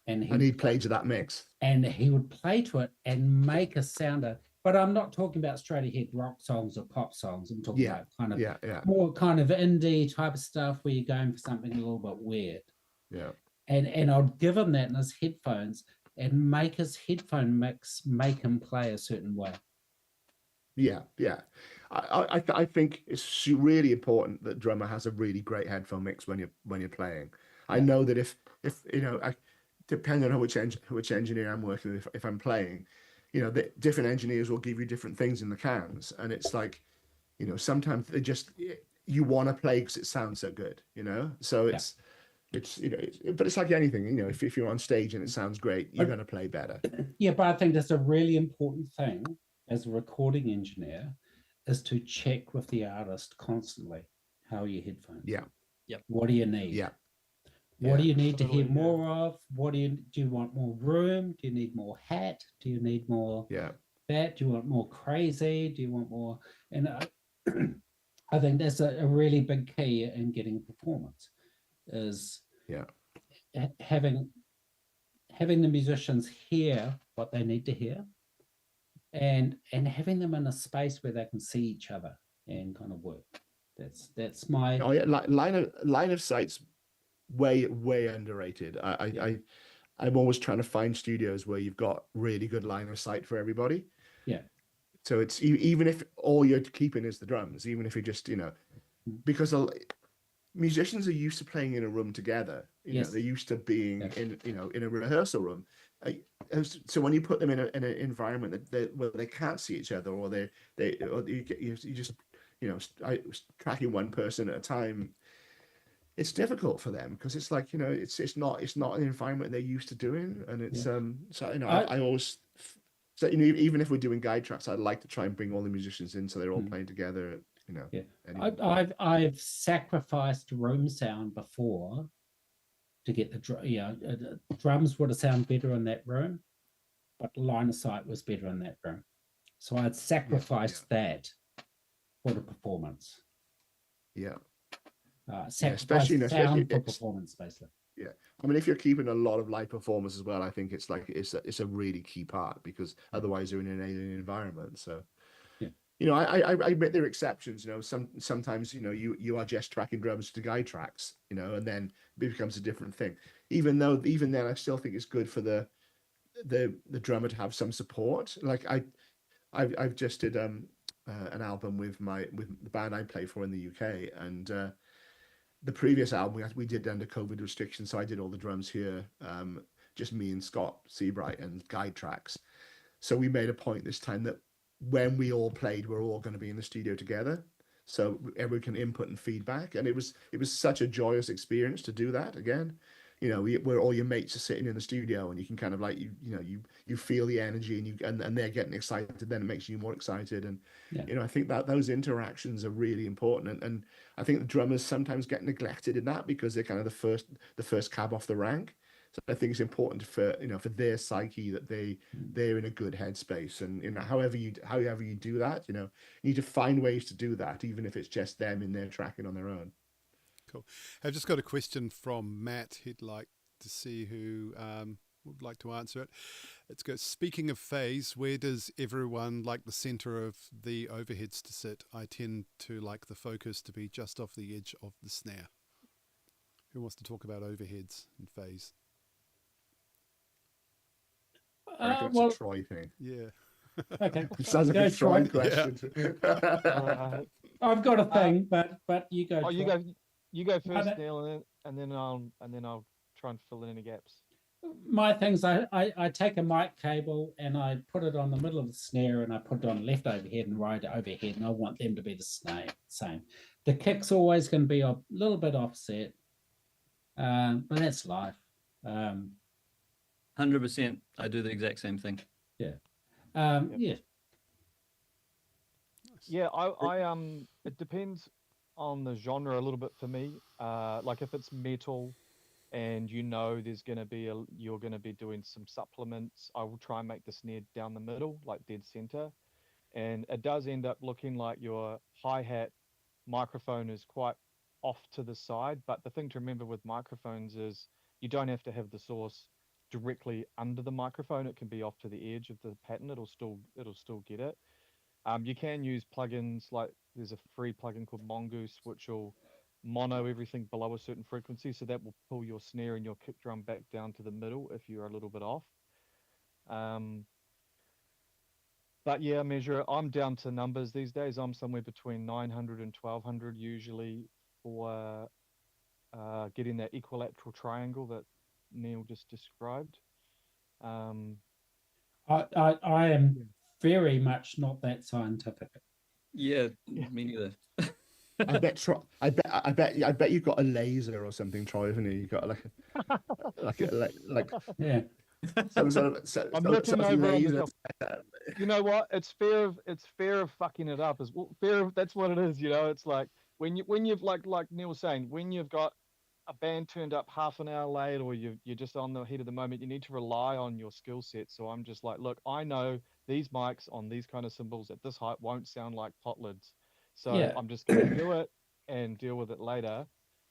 And he'd play to that mix. And he would play to it and make a sounder. But I'm not talking about straight ahead rock songs or pop songs. I'm talking about kind of yeah, more kind of indie type of stuff where you're going for something a little bit weird. yeah. And I'd give him that in his headphones and make his headphone mix make him play a certain way. Yeah, yeah. I think it's really important that drummer has a really great headphone mix when you're playing. I Yeah. know that if you know, depending on which engineer I'm working with, if I'm playing, you know, the different engineers will give you different things in the cans, and it's like, you know, sometimes they just you want to play because it sounds so good, you know. So it's you know, but it's like anything, you know, if you're on stage and it sounds great, you're going to play better. Yeah, but I think that's a really important thing as a recording engineer is to check with the artist constantly. How are your headphones? Yeah. Yep. What do you need? Yeah. What do you need to Totally, hear more of? What do you want more room? Do you need more hat? Do you need more Yeah. that? Do you want more crazy? Do you want more? And I think that's a really big key in getting performance is Yeah. having the musicians hear what they need to hear and having them in a space where they can see each other and kind of work. That's my Oh yeah, line of sight's way underrated. I'm always trying to find studios where you've got really good line of sight for everybody. yeah. So it's even if all you're keeping is the drums, even if you just, you know, because musicians are used to playing in a room together. You know, they're used to being in, you know, in a rehearsal room. So when you put them in an environment where they can't see each other, or you just, you know, tracking one person at a time, it's difficult for them because it's like, you know, it's not an environment they're used to doing, and it's so, you know, I always, so, you know, even if we're doing guide tracks, I'd like to try and bring all the musicians in so they're all playing together, you know. Yeah. Anyway. I've sacrificed room sound before to get the drums would have sounded better in that room, but the line of sight was better in that room. So I'd sacrificed that for the performance. Yeah. Sacrifice sound for performance, basically. Yeah, I mean, if you're keeping a lot of live performers as well, I think it's like it's a really key part, because otherwise you're in an alien environment. So, you know, I admit there are exceptions. You know, sometimes, you know, you are just tracking drums to guide tracks, you know, and then it becomes a different thing. Even then, I still think it's good for the drummer to have some support. Like I've just did an album with the band I play for in the UK, and the previous album we did under COVID restrictions, so I did all the drums here, just me and Scott Seabright, and guide tracks. So we made a point this time that when we all played, we're all going to be in the studio together, so everyone can input and feedback. And it was such a joyous experience to do that again. You know, where all your mates are sitting in the studio, and you can kind of like, you know, you feel the energy, and they're getting excited, then it makes you more excited. And you know, I think that those interactions are really important, and I think the drummers sometimes get neglected in that because they're kind of the first cab off the rank. So I think it's important for, you know, for their psyche that they're in a good headspace, and, you know, however you do that, you know, you need to find ways to do that, even if it's just them in there tracking on their own. Cool. I've just got a question from Matt. He'd like to see who would like to answer it. It's good. Speaking of phase, where does everyone like the center of the overheads to sit? I tend to like the focus to be just off the edge of the snare. Who wants to talk about overheads and phase? I reckon it's a Troy thing. Yeah. Okay. It sounds like a Troy question. Yeah. I've got a thing, but you go. Oh, Troy. you go first, Neil, and then I'll try and fill in any gaps. My things, I take a mic cable and I put it on the middle of the snare, and I put it on left overhead and right overhead, and I want them to be the same. The kick's always going to be a little bit offset, but that's life. 100%. I do the exact same thing. Yeah. Yeah, I it depends on the genre a little bit for me. Like if it's metal and you know there's going to be you're going to be doing some supplements, I will try and make the snare down the middle, like dead center. And it does end up looking like your hi-hat microphone is quite off to the side. But the thing to remember with microphones is you don't have to have the source directly under the microphone. It can be off to the edge of the pattern. It'll still get it. You can use plugins like there's a free plugin called Mongoose, which will mono everything below a certain frequency, so that will pull your snare and your kick drum back down to the middle if you're a little bit off. But yeah, I'm down to numbers these days. I'm somewhere between 900 and 1200 usually for getting that equilateral triangle that Neil just described. I am Yeah. very much not that scientific. Yeah, me neither. I bet you've got a laser or something, Troy, haven't you? You've got like Yeah. some sort of I'm some looking sort of over on laser. the You know what? It's fear of fucking it up as well. That's what it is. It's like when you've like Neil was saying, when you've got a band turned up half an hour late, or you're just on the heat of the moment, you need to rely on your skill set. So I'm just like, look, I know these mics on these kind of cymbals at this height won't sound like pot lids, so Yeah. I'm just going to do it and deal with it later.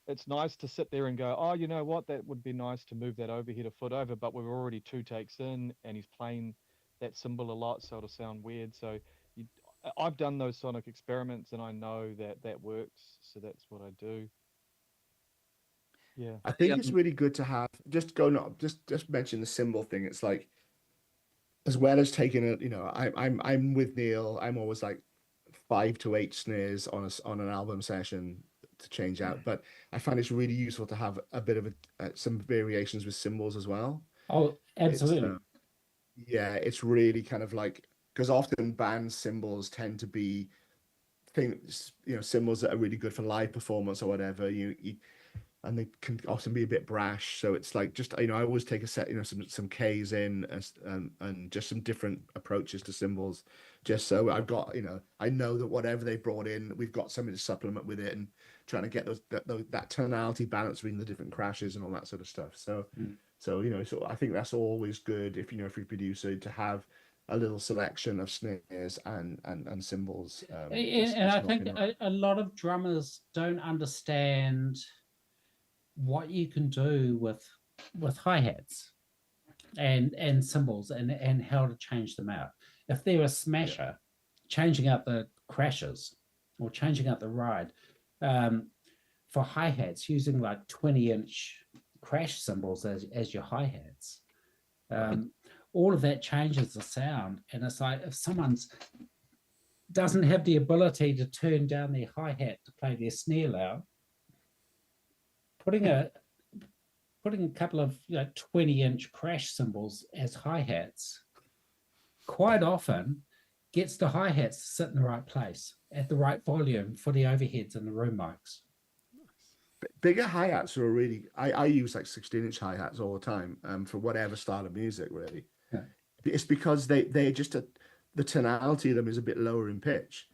It's nice to sit there and go, oh, you know what? That would be nice to move that overhead a foot over, but we're already 2 takes in, and he's playing that cymbal a lot, so it'll sound weird. So I've done those sonic experiments, and I know that works. So that's what I do. Yeah, I think it's really good to have just mention the cymbal thing. It's like, as well as taking it, I'm with Neil. I'm always like 5 to 8 snares on an album session to change out, but I find it's really useful to have a bit of some variations with cymbals as well. Oh, absolutely. It's really kind of like, because often band cymbals tend to be things, cymbals that are really good for live performance or whatever. And they can often be a bit brash. So it's like, just, I always take a set, some K's in and just some different approaches to cymbals, just so I've got, I know that whatever they brought in, we've got something to supplement with it, and trying to get that tonality balance between the different crashes and all that sort of stuff. So, so I think that's always good if you're a producer, to have a little selection of snares and cymbals. And I think a lot of drummers don't understand what you can do with hi-hats and cymbals and how to change them out. If they're a smasher, changing out the crashes or changing out the ride, for hi-hats, using like 20-inch crash cymbals as your hi-hats, all of that changes the sound. And it's like, if someone's doesn't have the ability to turn down their hi-hat to play their snare loud, putting a couple of 20-inch crash cymbals as hi-hats quite often gets the hi-hats to sit in the right place at the right volume for the overheads and the room mics. Bigger hi-hats are really, I use like 16-inch hi-hats all the time for whatever style of music, really. Yeah. It's because they just, the tonality of them is a bit lower in pitch,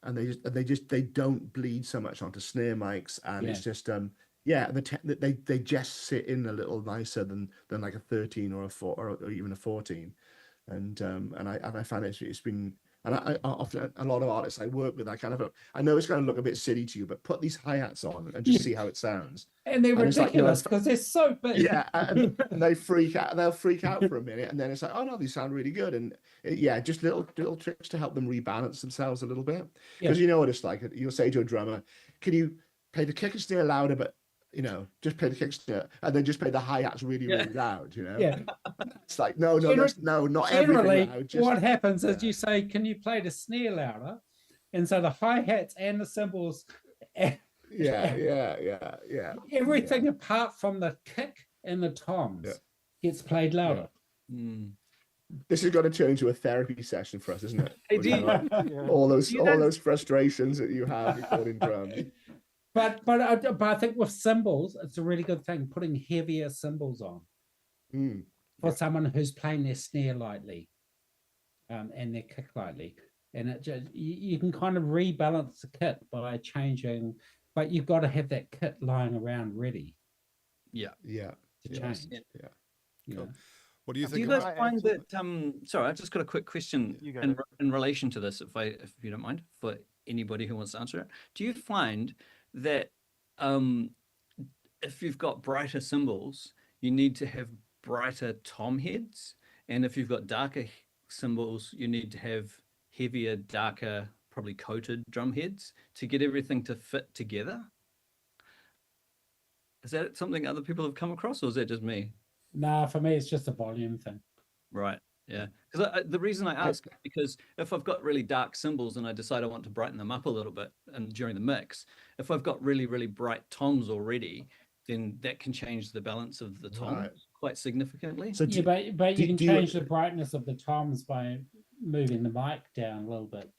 and they don't bleed so much onto snare mics, and it's just they just sit in a little nicer than like a 13 or a 4 or even a 14, and I find it's been, and I often, a lot of artists I work with, I know it's going to look a bit silly to you, but put these hi-hats on and just see how it sounds. And they're ridiculous because they're so big. Yeah, and they freak out. They'll freak out for a minute, and then it's like, oh no, these sound really good. And just little tricks to help them rebalance themselves a little bit. Because you know what it's like. You'll say to a drummer, "Can you play the kick and snare louder, but just play the kick snare, and then just play the hi-hats really, really loud." Yeah, it's like no, not everything loud. What happens is you say, "Can you play the snare louder?" And so the hi-hats and the cymbals. Everything apart from the kick and the toms gets played louder. This is going to turn into a therapy session for us, isn't it? Hey, all those frustrations that you have recording drums. But I think with cymbals, it's a really good thing, putting heavier cymbals on for someone who's playing their snare lightly and their kick lightly. And it just, you can kind of rebalance the kit by changing, but you've got to have that kit lying around ready. To change. Cool. What do you think? Do you guys find that? Sorry, I just got a quick question in relation to this, if you don't mind, for anybody who wants to answer it. Do you find that if you've got brighter cymbals, you need to have brighter tom heads, and if you've got darker cymbals, you need to have heavier, darker, probably coated drum heads to get everything to fit together. Is that something other people have come across, or is that just me? Nah, for me, it's just a volume thing. Right. Yeah. Because the reason I ask is because if I've got really dark cymbals and I decide I want to brighten them up a little bit and during the mix, if I've got really, really bright toms already, then that can change the balance of the toms quite significantly. So Yeah, but you can change the brightness of the toms by moving the mic down a little bit,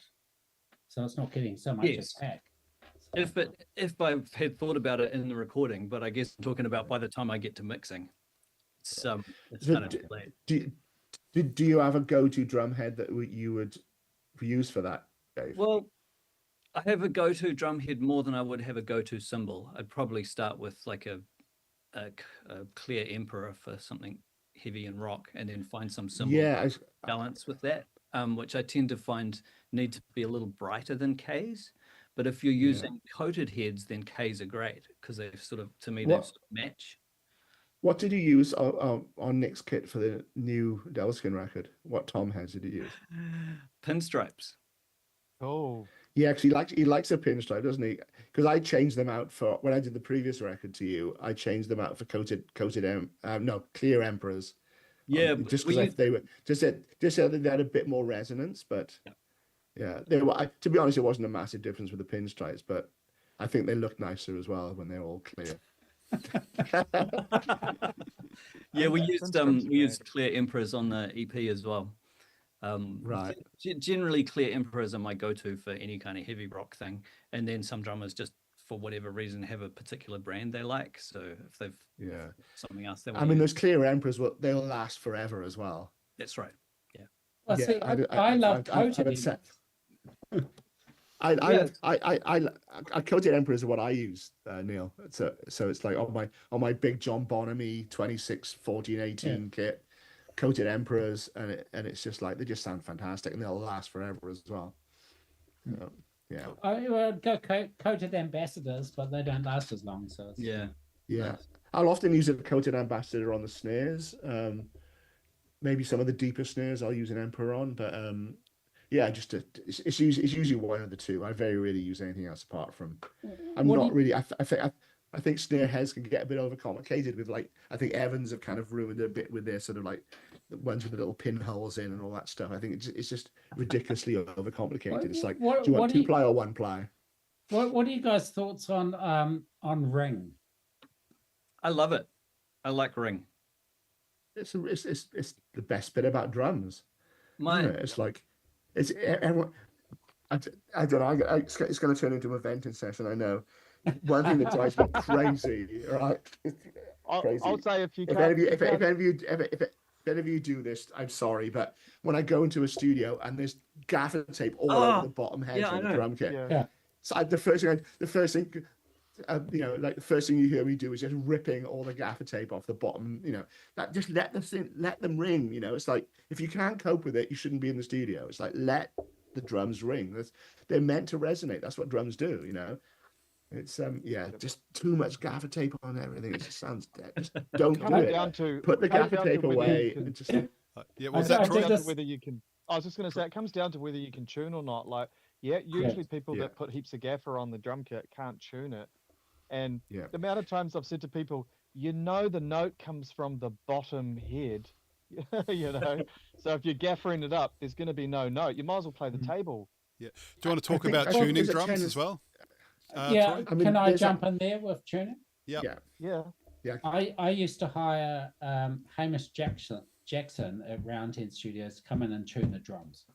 so it's not getting so much attack. If I had thought about it in the recording, but I guess I'm talking about by the time I get to mixing, it's kind of too late. Do you have a go-to drum head that you would use for that, Dave? Well, I have a go-to drum head more than I would have a go-to cymbal. I'd probably start with like a clear Emperor for something heavy and rock, and then find some cymbal balance with that, which I tend to find need to be a little brighter than K's. But if you're using coated heads, then K's are great because they sort of, to me, they sort of match. What did you use on Nick's kit for the new Delskin record? What tom heads did you use? Pinstripes. Oh. Yeah, because he likes a pinstripe, doesn't he? Because I changed them out for when I did the previous record to you. I changed them out for clear Emperors. Yeah, just because they were just said that they had a bit more resonance, but they were. To be honest, it wasn't a massive difference with the pinstripes, but I think they looked nicer as well when they were all clear. Yeah, we used clear Emperors on the EP as well. Right. Generally, clear Emperors are my go-to for any kind of heavy rock thing, and then some drummers just for whatever reason have a particular brand they like. So if they've something else, those clear Emperors they'll last forever as well. That's right. Yeah. Well, see, I love coated. Coated Emperors are what I use, Neil. So it's like on my big John Bonham 26, 14, 18 kit, coated Emperors, and it's just like they just sound fantastic and they'll last forever as well. I would go coated Ambassadors, but they don't last as long. So nice. I'll often use a coated Ambassador on the snares. Maybe some of the deeper snares I'll use an Emperor on, but it's usually one of the two. I very rarely use anything else apart from. I think snare heads can get a bit overcomplicated with I think Evans have kind of ruined it a bit with their sort of like the ones with the little pinholes in and all that stuff. I think it's just ridiculously overcomplicated. It's like, do you want 2-ply or 1-ply? What are you guys' thoughts on ring? I love it. I like ring. It's the best bit about drums. It's like everyone. I don't know. It's going to turn into a venting session. I know. One thing that drives me crazy, right? I'll say if any of you do this, I'm sorry, but when I go into a studio and there's gaffer tape all over the bottom hedge of the drum kit, so the first thing you hear me do is just ripping all the gaffer tape off the bottom. That just let them ring. It's like if you can't cope with it, you shouldn't be in the studio. It's like let the drums ring. They're meant to resonate. That's what drums do. It's just too much gaffer tape on everything. It just sounds dead. Just don't do it. Put the gaffer tape away. And just was that true? Whether you can. I was just going to say it comes down to whether you can tune or not. Usually people that put heaps of gaffer on the drum kit can't tune it. And the amount of times I've said to people, the note comes from the bottom head, So if you're gaffering it up, there's going to be no note. You might as well play the table. Yeah. Do you want to talk about tuning drums as well? Can I jump in there with tuning? Yeah. I used to hire Hamish Jackson at Roundhead Studios to come in and tune the drums.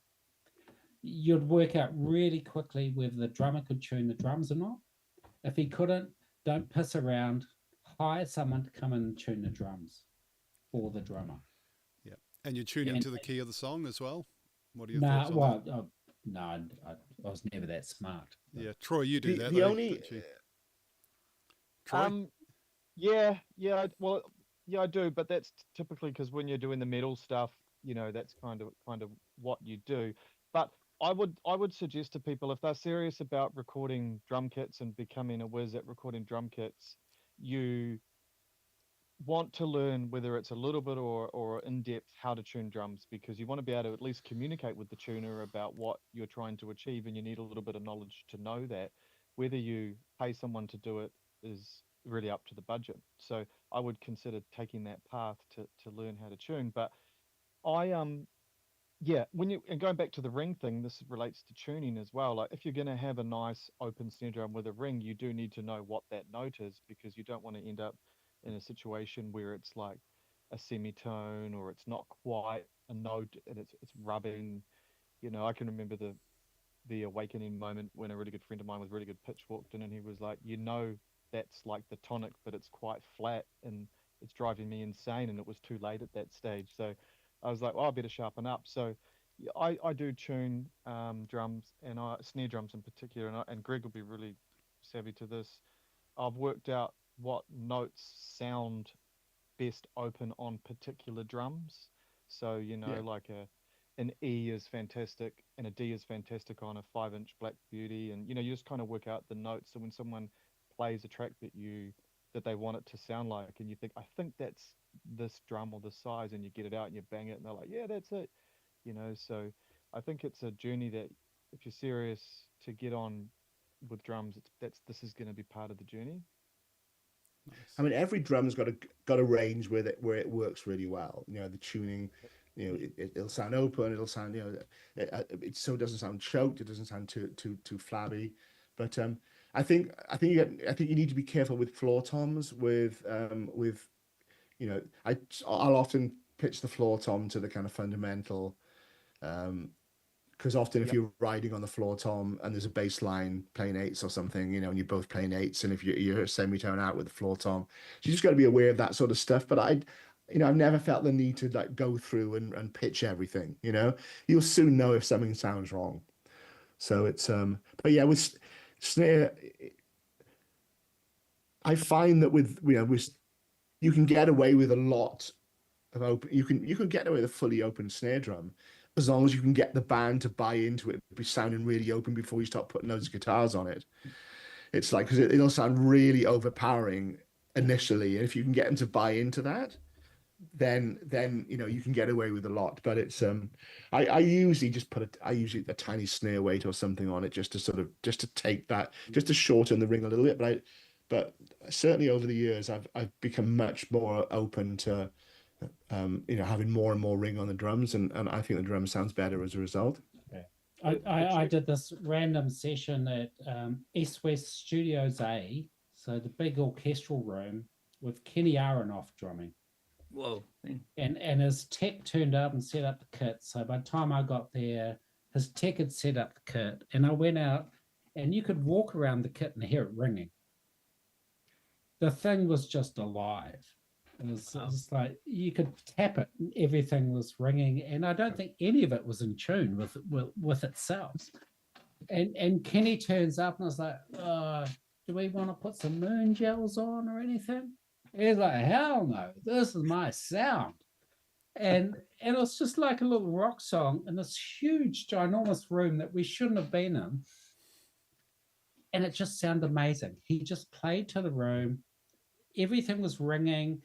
You'd work out really quickly whether the drummer could tune the drums or not. If he couldn't, don't piss around. Hire someone to come in and tune the drums for the drummer. Yeah, and you tune into the key of the song as well. What are your thoughts on that? No, I was never that smart. Yeah, Troy, you do that. Troy? I do, but that's typically because when you're doing the metal stuff, that's kind of what you do. But I would suggest to people, if they're serious about recording drum kits and becoming a whiz at recording drum kits, you want to learn, whether it's a little bit or in depth, how to tune drums, because you want to be able to at least communicate with the tuner about what you're trying to achieve, and you need a little bit of knowledge to know that. Whether you pay someone to do it is really up to the budget. So I would consider taking that path to learn how to tune. But I yeah, when you and going back to the ring thing, this relates to tuning as well. Like if you're going to have a nice open snare drum with a ring, you do need to know what that note is, because you don't want to end up in a situation where it's like a semitone, or it's not quite a note and it's rubbing. I can remember the awakening moment when a really good friend of mine with really good pitch walked in, and he was like, that's like the tonic, but it's quite flat and it's driving me insane. And it was too late at that stage. So I was like, well, I better sharpen up. So yeah, I do tune drums, and snare drums in particular, and Greg will be really savvy to this. I've worked out what notes sound best open on particular drums. So, Yeah. like an E is fantastic and a D is fantastic on a 5-inch Black Beauty. And, you just kind of work out the notes. So when someone plays a track that they want it to sound like, and you think, I think that's this drum or this size, and you get it out and you bang it, and they're like, yeah, that's it. So I think it's a journey that if you're serious to get on with drums, this is going to be part of the journey. I mean, every drum's got a range where it works really well. The tuning, it'll sound open. It'll sound, it so it doesn't sound choked. It doesn't sound too flabby. But I think you need to be careful with floor toms. I'll often pitch the floor tom to the kind of fundamental. Because often if Yep. you're riding on the floor tom and there's a bass line playing eights or something, and you're both playing eights, and if you're semitone out with the floor tom, so you just got to be aware of that sort of stuff. But I've never felt the need to like go through and pitch everything. You'll soon know if something sounds wrong. So it's but yeah, with snare, I find that with you can get away with a lot of open. You can get away with a fully open snare drum, as long as you can get the band to buy into it, be sounding really open before you start putting those guitars on it. It's like, because it'll sound really overpowering initially, and if you can get them to buy into that, then you can get away with a lot. But it's I usually just put a tiny snare weight or something on it, just to take that, just to shorten the ring a little bit. But certainly over the years, I've become much more open to having more and more ring on the drums, and I think the drum sounds better as a result. I did this random session at East West Studios A, so the big orchestral room, with Kenny Aronoff drumming. Whoa. And his tech turned up and set up the kit. So by the time I got there, his tech had set up the kit, and I went out, and you could walk around the kit and hear it ringing. The thing was just alive. It was like you could tap it, and everything was ringing, and I don't think any of it was in tune with itself. And Kenny turns up, and I was like, do we want to put some moon gels on or anything? He's like, hell no, this is my sound. And it was just like a little rock song in this huge, ginormous room that we shouldn't have been in. And it just sounded amazing. He just played to the room. Everything was ringing.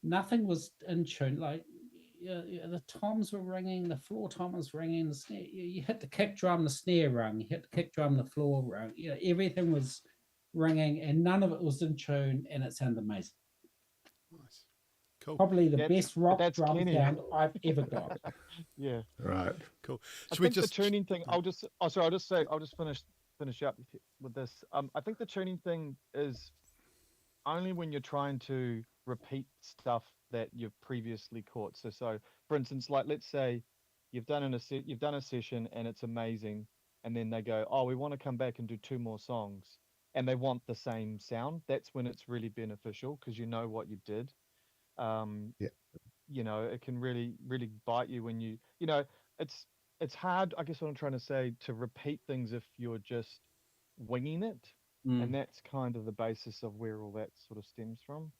Nothing was in tune. Like the toms were ringing, the floor tom was ringing, the snare. You hit the kick drum, the snare rung. You hit the kick drum, the floor rung. Everything was ringing, and none of it was in tune, and it sounded amazing. Nice. Cool. Probably the best rock drum Kenny. sound I've ever got. Yeah. Right. Cool. I think the tuning thing, I'll just finish up with this. I think the tuning thing is only when you're trying to repeat stuff that you've previously caught. So for instance, like let's say you've done a session and it's amazing, and then they go, oh, we want to come back and do 2 more songs, and they want the same sound. That's when it's really beneficial, because you know what you did. Yeah. It can really, really bite you when it's hard, I guess what I'm trying to say, to repeat things if you're just winging it. And that's kind of the basis of where all that sort of stems from.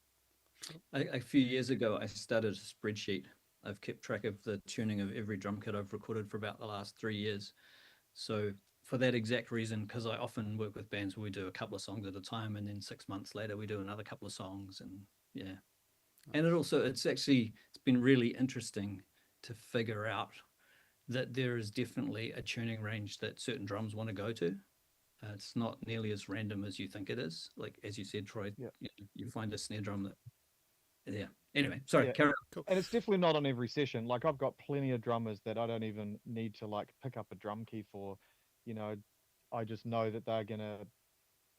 A few years ago, I started a spreadsheet. I've kept track of the tuning of every drum kit I've recorded for about the last 3 years. So for that exact reason, because I often work with bands where we do a couple of songs at a time, and then 6 months later we do another couple of songs, and yeah. And it's been really interesting to figure out that there is definitely a tuning range that certain drums want to go to. It's not nearly as random as you think it is. Like, as you said, Troy, Yeah. you find a snare drum that, yeah. Anyway, sorry, Yeah. carry on. Cool. And it's definitely not on every session. Like I've got plenty of drummers that I don't even need to like pick up a drum key for. You know, I just know that they're gonna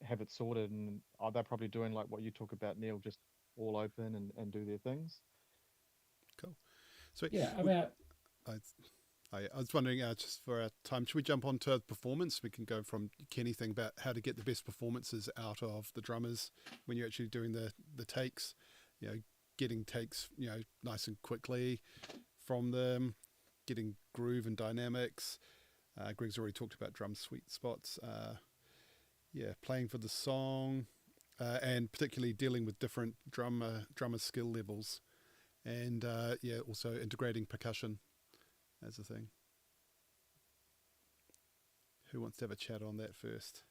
have it sorted, and they're probably doing like what you talk about, Neil, just all open and do their things. Cool. So Yeah, I we- mean, I was wondering, just for our time, should we jump on to performance? We can go from Kenny thing about how to get the best performances out of the drummers when you're actually doing the takes, you know, getting takes, you know, nice and quickly from them, getting groove and dynamics. Greg's already talked about drum sweet spots. Playing for the song, and particularly dealing with different drummer skill levels, and also integrating percussion as a thing. Who wants to have a chat on that first?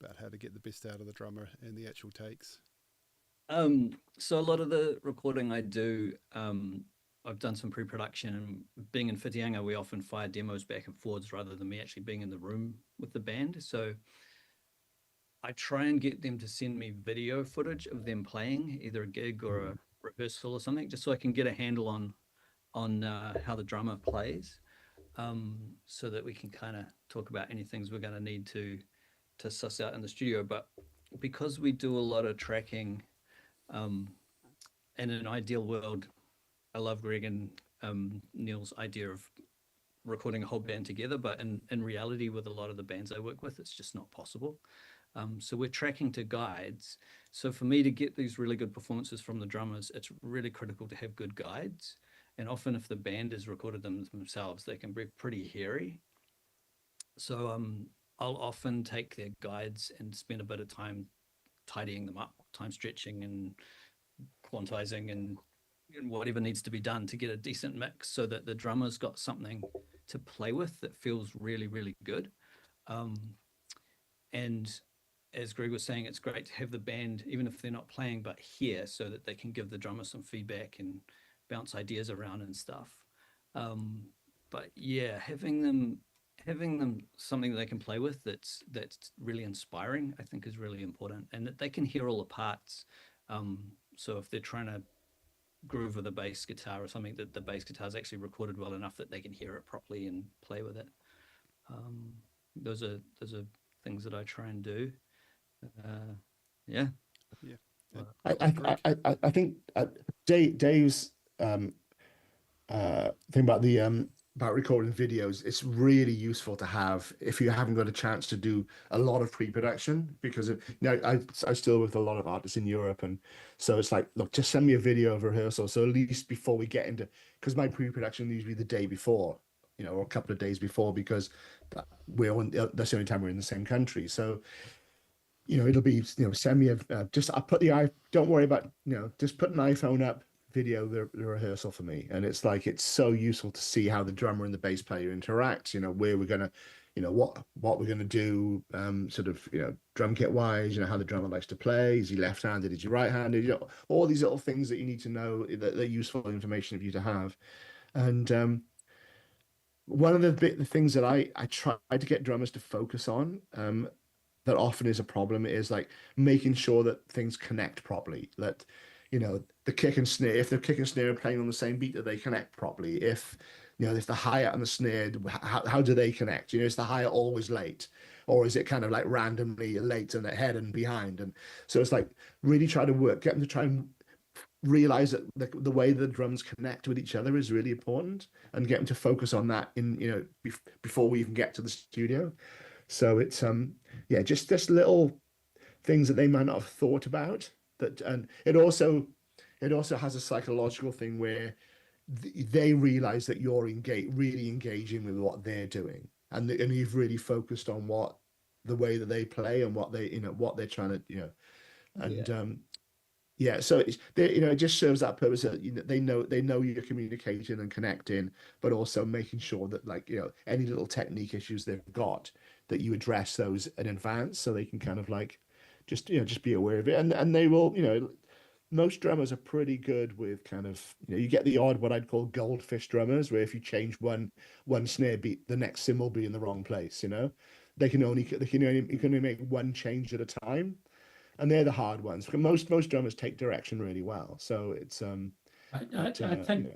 About how to get the best out of the drummer and the actual takes. So a lot of the recording I do, I've done some pre-production, and being in Whitianga, we often fire demos back and forwards rather than me actually being in the room with the band. So I try and get them to send me video footage of them playing, either a gig or a rehearsal or something, just so I can get a handle on how the drummer plays, so that we can kind of talk about any things we're going to need to suss out in the studio. But because we do a lot of tracking, in an ideal world, I love Greg and Neil's idea of recording a whole band together, but in reality, with a lot of the bands I work with, it's just not possible. So we're tracking to guides. So for me to get these really good performances from the drummers, it's really critical to have good guides. And often if the band has recorded them themselves, they can be pretty hairy. So I'll often take their guides and spend a bit of time tidying them up, time stretching and quantizing and whatever needs to be done to get a decent mix, so that the drummer's got something to play with that feels really, really good. And as Greg was saying, it's great to have the band, even if they're not playing, but here, so that they can give the drummer some feedback and bounce ideas around and stuff. But yeah, having them something they can play with that's really inspiring, I think, is really important, and that they can hear all the parts. So if they're trying to groove with a bass guitar or something, that the bass guitar is actually recorded well enough that they can hear it properly and play with it. Those are things that I try and do. I think Dave's thing about the about recording videos, it's really useful to have if you haven't got a chance to do a lot of pre-production, because I still with a lot of artists in Europe, and so it's like, look, just send me a video of rehearsal, so at least before we get into, because my pre-production needs to be the day before, or a couple of days before, because that's the only time we're in the same country. So it'll be, send me don't worry about, just put an iPhone up, video the rehearsal for me. And it's like, it's so useful to see how the drummer and the bass player interact, where we're gonna, what we're gonna do, sort of, drum kit wise, how the drummer likes to play. Is he left-handed? Is he right-handed? All these little things that you need to know, that they're useful information for you to have. And one of the things that I try to get drummers to focus on, that often is a problem, is like making sure that things connect properly. That, the kick and snare, if the kick and snare are playing on the same beat, that they connect properly. If, if the hi-hat and the snare, how do they connect? Is the hi-hat always late? Or is it kind of like randomly late and ahead and behind? And so it's like really try to get them to try and realize that the way the drums connect with each other is really important, and get them to focus on that before we even get to the studio. So it's just little things that they might not have thought about. And it also has a psychological thing where they realize that you're really engaging with what they're doing, and you've really focused on the way that they play and what they're trying to so it just serves that purpose that they know you're communicating and connecting, but also making sure that, like, any little technique issues they've got, that you address those in advance, so they can kind of like just be aware of it, and they will most drummers are pretty good with kind of, you get the odd what I'd call goldfish drummers, where if you change one snare beat, the next cymbal be in the wrong place. You can only make one change at a time, and they're the hard ones. Because most drummers take direction really well. So it's I think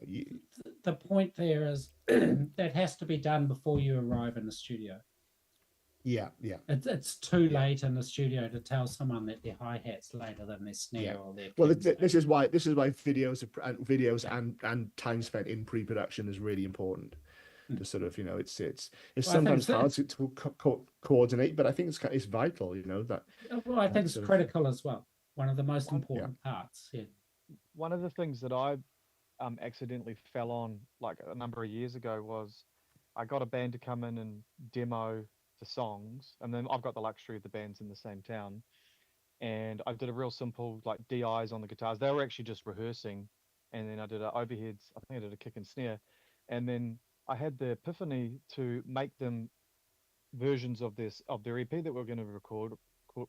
the point there is that has to be done before you arrive in the studio. Yeah. It's too late in the studio to tell someone that their hi-hat's later than their snare or their. Well, this is why videos and time spent in pre-production is really important. To sort of, it's sometimes hard to coordinate, but I think it's vital. That. Well, I think it's critical as well. One of the most important parts. Yeah. One of the things that I accidentally fell on like a number of years ago was I got a band to come in and demo the songs, and then I've got the luxury of the bands in the same town, and I did a real simple like DIs on the guitars. They were actually just rehearsing, and then I did overheads. I think I did a kick and snare, and then I had the epiphany to make them versions of their EP that we're going to record,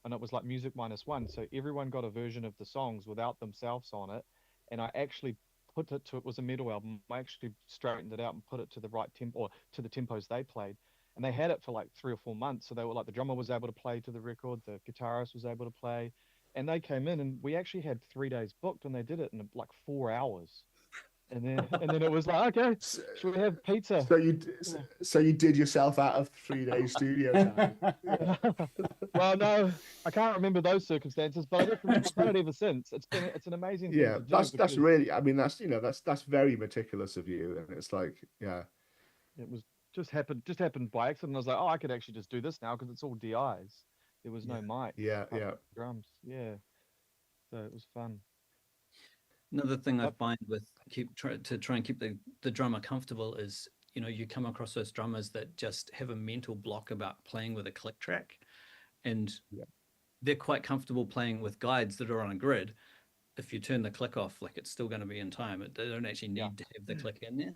and it was like music -1. So everyone got a version of the songs without themselves on it, and I actually put it was a metal album. I actually straightened it out and put it to the right tempo, or to the tempos they played. And they had it for like 3 or 4 months. So they were like, the drummer was able to play to the record, the guitarist was able to play. And they came in, and we actually had 3 days booked, and they did it in like 4 hours. And then it was like, okay, should we have pizza? So you did yourself out of 3 days studio time. Well, no, I can't remember those circumstances, but I've done it ever since. It's an amazing thing to do, that's really, I mean, that's very meticulous of you, and it's like, it was just happened by accident. I was like, oh, I could actually just do this now because it's all DIs. There was no mic. Drums. Yeah. So it was fun. Another thing I find with try and keep the drummer comfortable is, you come across those drummers that just have a mental block about playing with a click track, and they're quite comfortable playing with guides that are on a grid. If you turn the click off, like, it's still going to be in time. They don't actually need to have the click in there.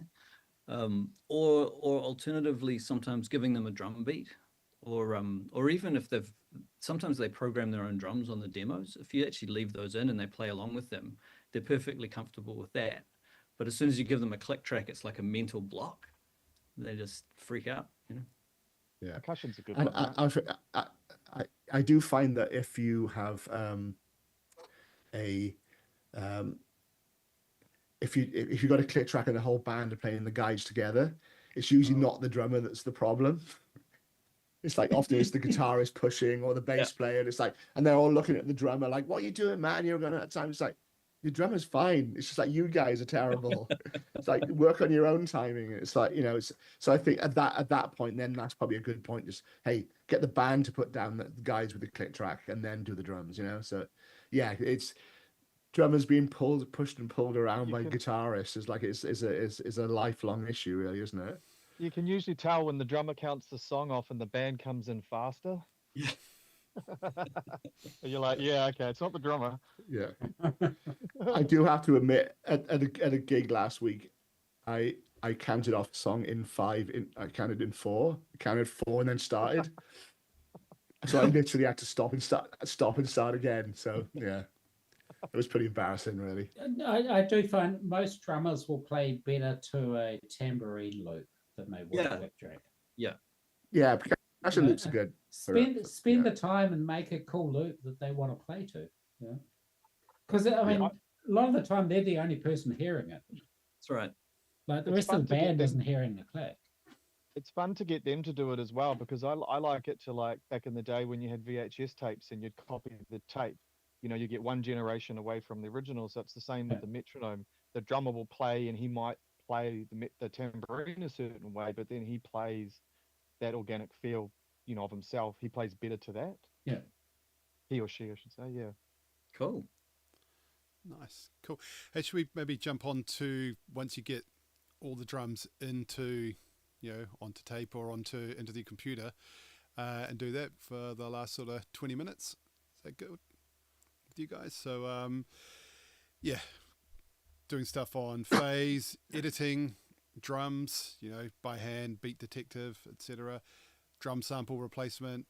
Or alternatively, sometimes giving them a drum beat, or even if sometimes they program their own drums on the demos. If you actually leave those in and they play along with them, they're perfectly comfortable with that. But as soon as you give them a click track, it's like a mental block. They just freak out, Yeah, percussion's a good one. I do find that if you have if you got a click track and the whole band are playing the guides together, it's usually not the drummer that's the problem. It's like often it's the guitarist pushing or the bass player. And it's like, and they're all looking at the drummer like, "What are you doing, man? You're going to at times." It's like, your drummer's fine. It's just like, you guys are terrible. It's like, work on your own timing. It's like, so I think at that point, then that's probably a good point. Just, hey, get the band to put down the guides with the click track and then do the drums, So yeah, it's drummers being pushed and pulled around by guitarists is like, is a lifelong issue, really, isn't it? You can usually tell when the drummer counts the song off and the band comes in faster. Yeah. You're like, yeah, okay, it's not the drummer. Yeah. I do have to admit, at a gig last week, I counted off a song in 5. I counted in 4. I counted 4 and then started. So I literally had to stop and start again. So yeah, it was pretty embarrassing, really. I do find most drummers will play better to a tambourine loop than they would electric. Yeah. Yeah, percussion loops are good. Spend the time and make a cool loop that they want to play to. Yeah. Because I mean, a lot of the time they're the only person hearing it. That's right. Like the rest of the band isn't hearing the click. It's fun to get them to do it as well, because I like it to, like, back in the day when you had VHS tapes and you'd copy the tape, you get one generation away from the original. So it's the same with the metronome. The drummer will play and he might play the tambourine a certain way, but then he plays that organic feel, of himself. He plays better to that. Yeah. He or she, I should say. Yeah. Cool. Nice. Cool. Hey, should we maybe jump on to, once you get all the drums into, onto tape or into the computer, and do that for the last sort of 20 minutes? Is that good with you guys? So, doing stuff on phase, editing, drums, by hand, beat detective, etc. Drum sample replacement,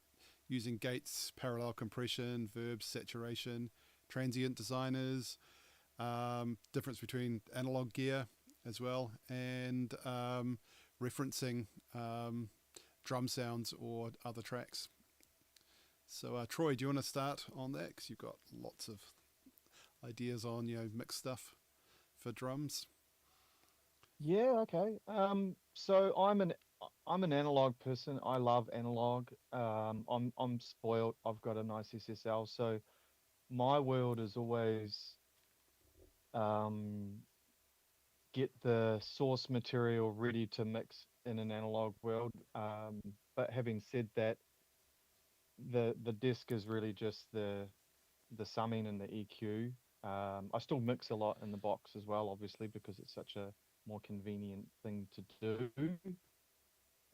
using gates, parallel compression, verbs, saturation, transient designers, difference between analog gear as well, and referencing drum sounds or other tracks. So Troy, do you want to start on that, because you've got lots of ideas on mixed stuff for drums? Yeah, okay. So I'm an analog person. I love analog. I'm spoiled. I've got a nice SSL, so my world is always um get the source material ready to mix in an analog world. But having said that, the disc is really just the summing and the EQ. I still mix a lot in the box as well, obviously, because it's such a more convenient thing to do.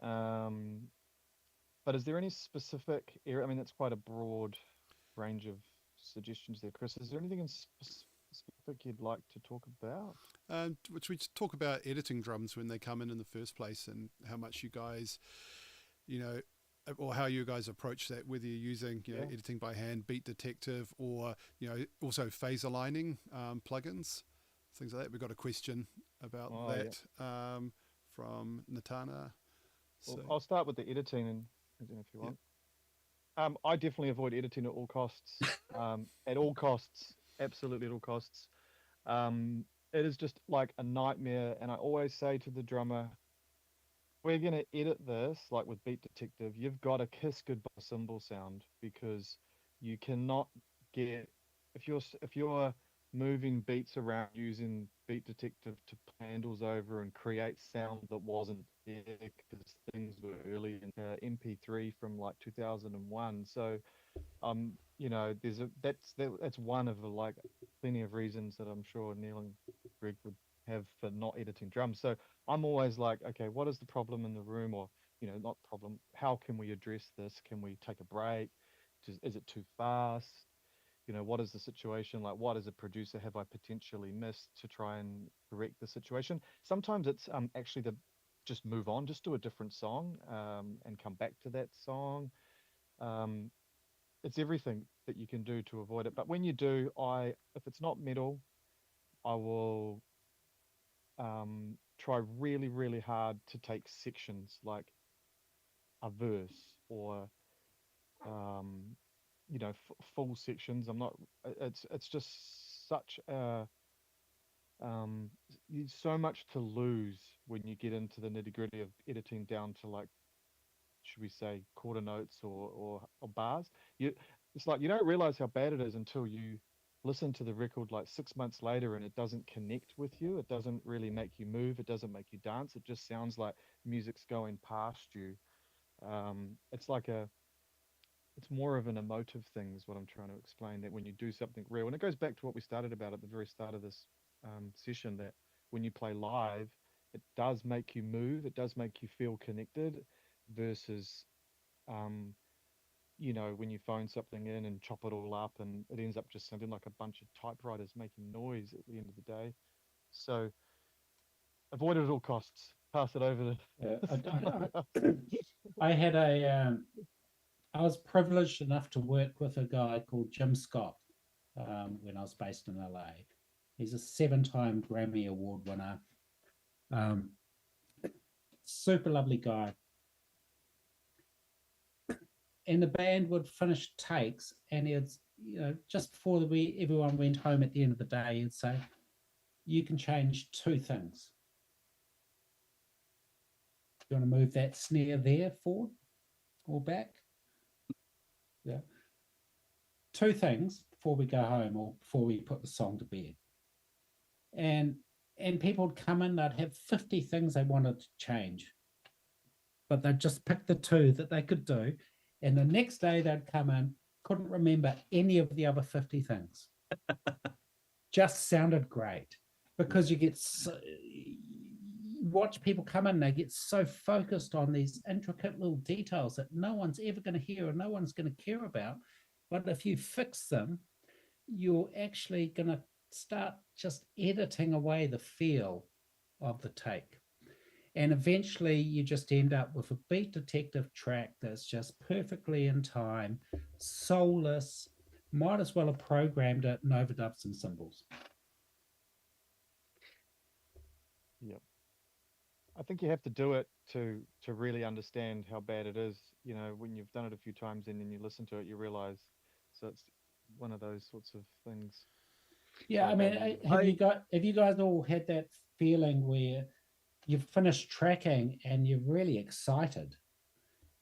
Um, but is there any specific area? I mean, that's quite a broad range of suggestions there, Chris. Is there anything in specific you'd like to talk about? Which we talk about editing drums when they come in the first place, and how much you guys, or how you guys approach that, whether you're using editing by hand, Beat Detective, or also phase aligning plugins, things like that. We've got a question about that from Natana. Well, I'll start with the editing, and if you want. I definitely avoid editing at all costs. At all costs, absolutely at all costs. It is just like a nightmare, and I always say to the drummer, we're going to edit this like with Beat Detective. You've got to kiss goodbye cymbal sound, because you cannot get, if you're moving beats around using Beat Detective to put handles over and create sound that wasn't there, because things were early in MP3 from like 2001. So that's one of the like plenty of reasons that I'm sure Neil and Greg would have for not editing drums. So I'm always like, okay, what is the problem in the room? Or not problem, how can we address this? Can we take a break? Is it too fast? What is the situation? Like, what as a producer have I potentially missed, to try and correct the situation? Sometimes it's actually just move on, just do a different song, and come back to that song. It's everything that you can do to avoid it. But when you do, if it's not metal, I will try really, really hard to take sections, like a verse, or full sections. I'm not. It's just such a so much to lose when you get into the nitty gritty of editing down to, like, should we say, quarter notes or bars. It's like you don't realize how bad it is until you listen to the record like 6 months later, and it doesn't connect with you. It doesn't really make you move. It doesn't make you dance. It just sounds like music's going past you. It's like it's more of an emotive thing, is what I'm trying to explain, that when you do something real, and it goes back to what we started about at the very start of this session, that when you play live, it does make you move. It does make you feel connected, versus when you phone something in and chop it all up, and it ends up just sounding like a bunch of typewriters making noise at the end of the day. So avoid it at all costs. Pass it over to I was privileged enough to work with a guy called Jim Scott when I was based in LA. He's a 7-time Grammy Award winner. Super lovely guy. And the band would finish takes, and it's just before everyone went home at the end of the day, he'd say, "You can change 2 things. You want to move that snare there forward or back? Yeah. 2 things before we go home, or before we put the song to bed." And people would come in, they'd have 50 things they wanted to change, but they'd just pick the 2 that they could do. And the next day they'd come in, couldn't remember any of the other 50 things. Just sounded great, because you watch people come in, they get so focused on these intricate little details that no one's ever going to hear, or no one's going to care about. But if you fix them, you're actually going to start just editing away the feel of the take. And eventually you just end up with a Beat Detective track that's just perfectly in time, soulless. Might as well have programmed it and overdubbed some cymbals. think you have to do it to really understand how bad it is. You know, when you've done it a few times and then you listen to it, you realize. So it's one of those sorts of things. Yeah, how I mean, bad it is. have you guys all had that feeling where you've finished tracking and you're really excited,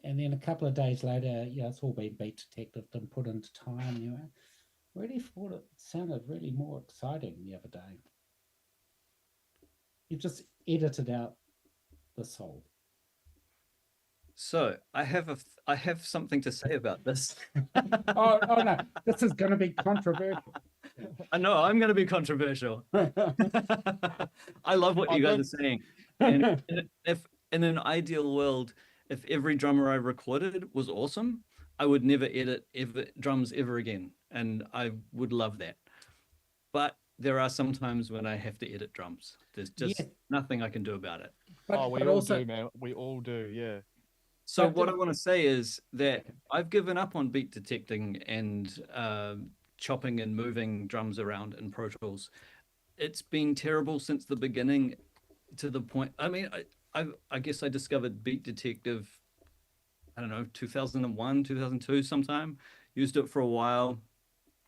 and then a couple of days later, yeah, it's all been beat detected and put into time. You know, really thought it sounded really more exciting the other day. You've just edited out the soul. So I have something to say about this. Oh no, this is going to be controversial. I know I'm going to be controversial. I love what you guys are saying. And if in an ideal world, if every drummer I recorded was awesome, I would never edit drums ever again, and I would love that. But there are some times when I have to edit drums. There's just nothing I can do about it. Oh, we all do, man. We all do, yeah. So what I want to say is that I've given up on beat detecting and chopping and moving drums around in Pro Tools. It's been terrible since the beginning, to the point. I mean, I guess I discovered Beat Detective, I don't know, 2001, 2002 sometime. Used it for a while.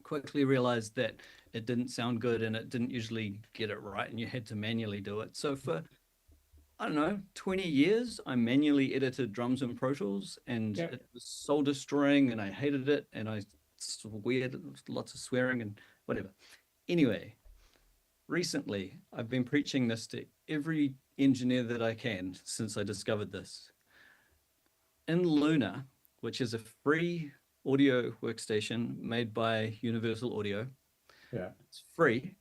Quickly realized that it didn't sound good and it didn't usually get it right, and you had to manually do it. So for, I don't know, 20 years, I manually edited drums in Pro Tools, and it was soul destroying, and I hated it, and I sweared, lots of swearing and whatever. Anyway, recently, I've been preaching this to every engineer that I can since I discovered this. In Luna, which is a free audio workstation made by Universal Audio, it's free.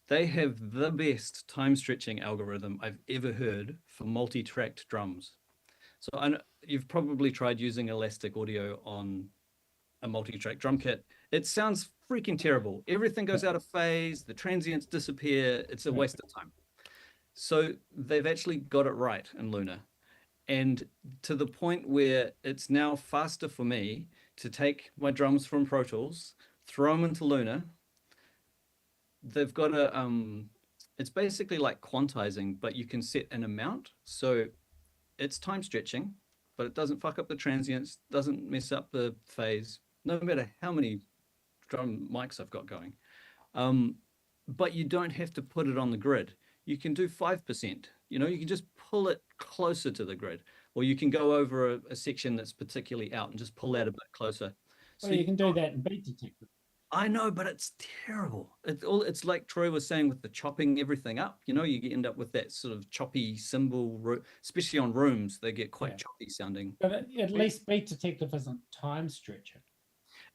They have the best time stretching algorithm I've ever heard for multi-tracked drums. So I know you've probably tried using Elastic Audio on a multi-track drum kit. It sounds freaking terrible. Everything goes out of phase. The transients disappear. It's a waste of time. So they've actually got it right in Luna. And to the point where it's now faster for me to take my drums from Pro Tools, throw them into Luna. They've got it's basically like quantizing, but you can set an amount. So it's time stretching, but it doesn't fuck up the transients, doesn't mess up the phase, no matter how many drum mics I've got going. But you don't have to put it on the grid. You can do 5%. You know, you can just pull it closer to the grid, or you can go over a section that's particularly out and just pull that a bit closer. Well, so you can do that in Beat Detective. I know, but it's terrible. It's like Troy was saying with the chopping everything up. You know, you end up with that sort of choppy cymbal, especially on rooms. They get quite choppy sounding. But at least Beat Detective isn't time stretching.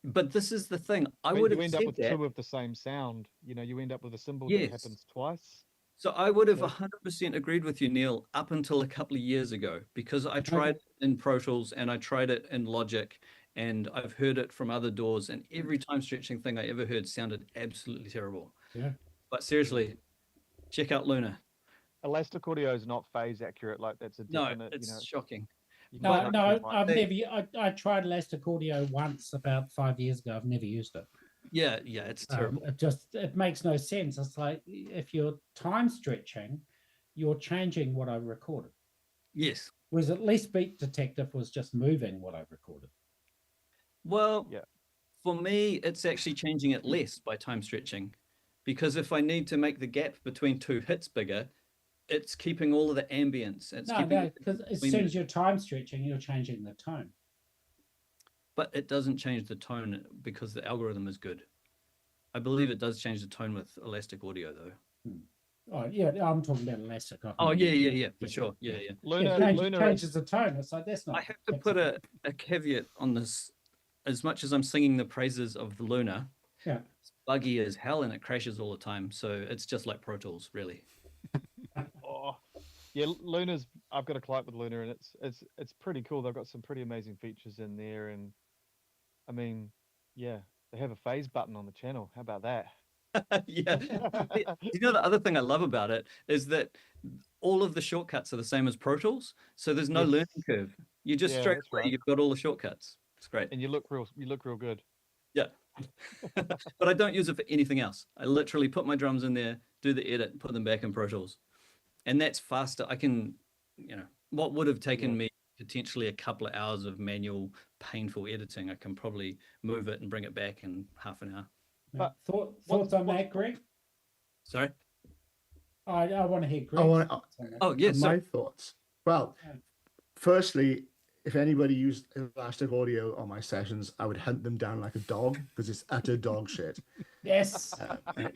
But this is the thing. I would have end up with two of the same sound. You know, you end up with a cymbal that happens twice. So I would have 100% agreed with you, Neil, up until a couple of years ago, because I tried it in Pro Tools and I tried it in Logic, and I've heard it from other DAWs, and every time stretching thing I ever heard sounded absolutely terrible. Yeah. But seriously, check out Luna. Elastic Audio is not phase accurate. Like that's a definite. No, it's shocking. No, I tried Elastic Audio once about 5 years ago. I've never used it. Yeah, it's terrible. It makes no sense. It's like if you're time stretching, you're changing what I recorded. Yes. Whereas at least Beat Detective was just moving what I recorded. Well, for me, it's actually changing it less by time stretching, because if I need to make the gap between two hits bigger, it's keeping all of the ambience. Because as soon as you're time stretching, you're changing the tone. But it doesn't change the tone because the algorithm is good. I believe it does change the tone with Elastic Audio, though. Oh, yeah, I'm talking about Elastic. Oh, yeah, for sure. Yeah. Luna changes the tone. It's like, that's not... I have to put a caveat on this. As much as I'm singing the praises of the Luna, it's buggy as hell and it crashes all the time. So it's just like Pro Tools, really. Luna's. I've got a client with Luna, and it's pretty cool. They've got some pretty amazing features in there, and I mean, they have a phase button on the channel. How about that? You know, the other thing I love about it is that all of the shortcuts are the same as Pro Tools, so there's no learning curve. You just straight away you've got all the shortcuts. It's great, and you look real good. Yeah. But I don't use it for anything else. I literally put my drums in there, do the edit, put them back in Pro Tools. and that's faster. I can, what would have taken me potentially a couple of hours of manual, painful editing, I can probably move it and bring it back in half an hour. But Thoughts on that, Greg? Sorry? I want to hear Greg. Oh, yes. My thoughts. Well, firstly, if anybody used Elastic Audio on my sessions, I would hunt them down like a dog because it's utter dog shit. Yes.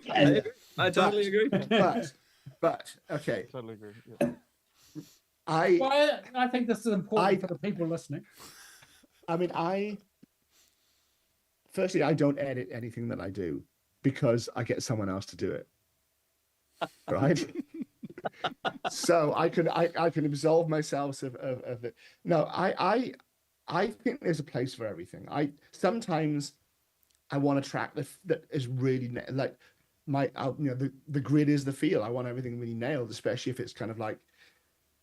I totally agree. But okay. Totally agree. Yeah. I think this is important for the people listening. I mean, firstly, I don't edit anything that I do because I get someone else to do it. Right? So I can absolve myself of it. No, I think there's a place for everything. Sometimes I want a track that is really like the grid is the feel. I want everything really nailed, especially if it's kind of like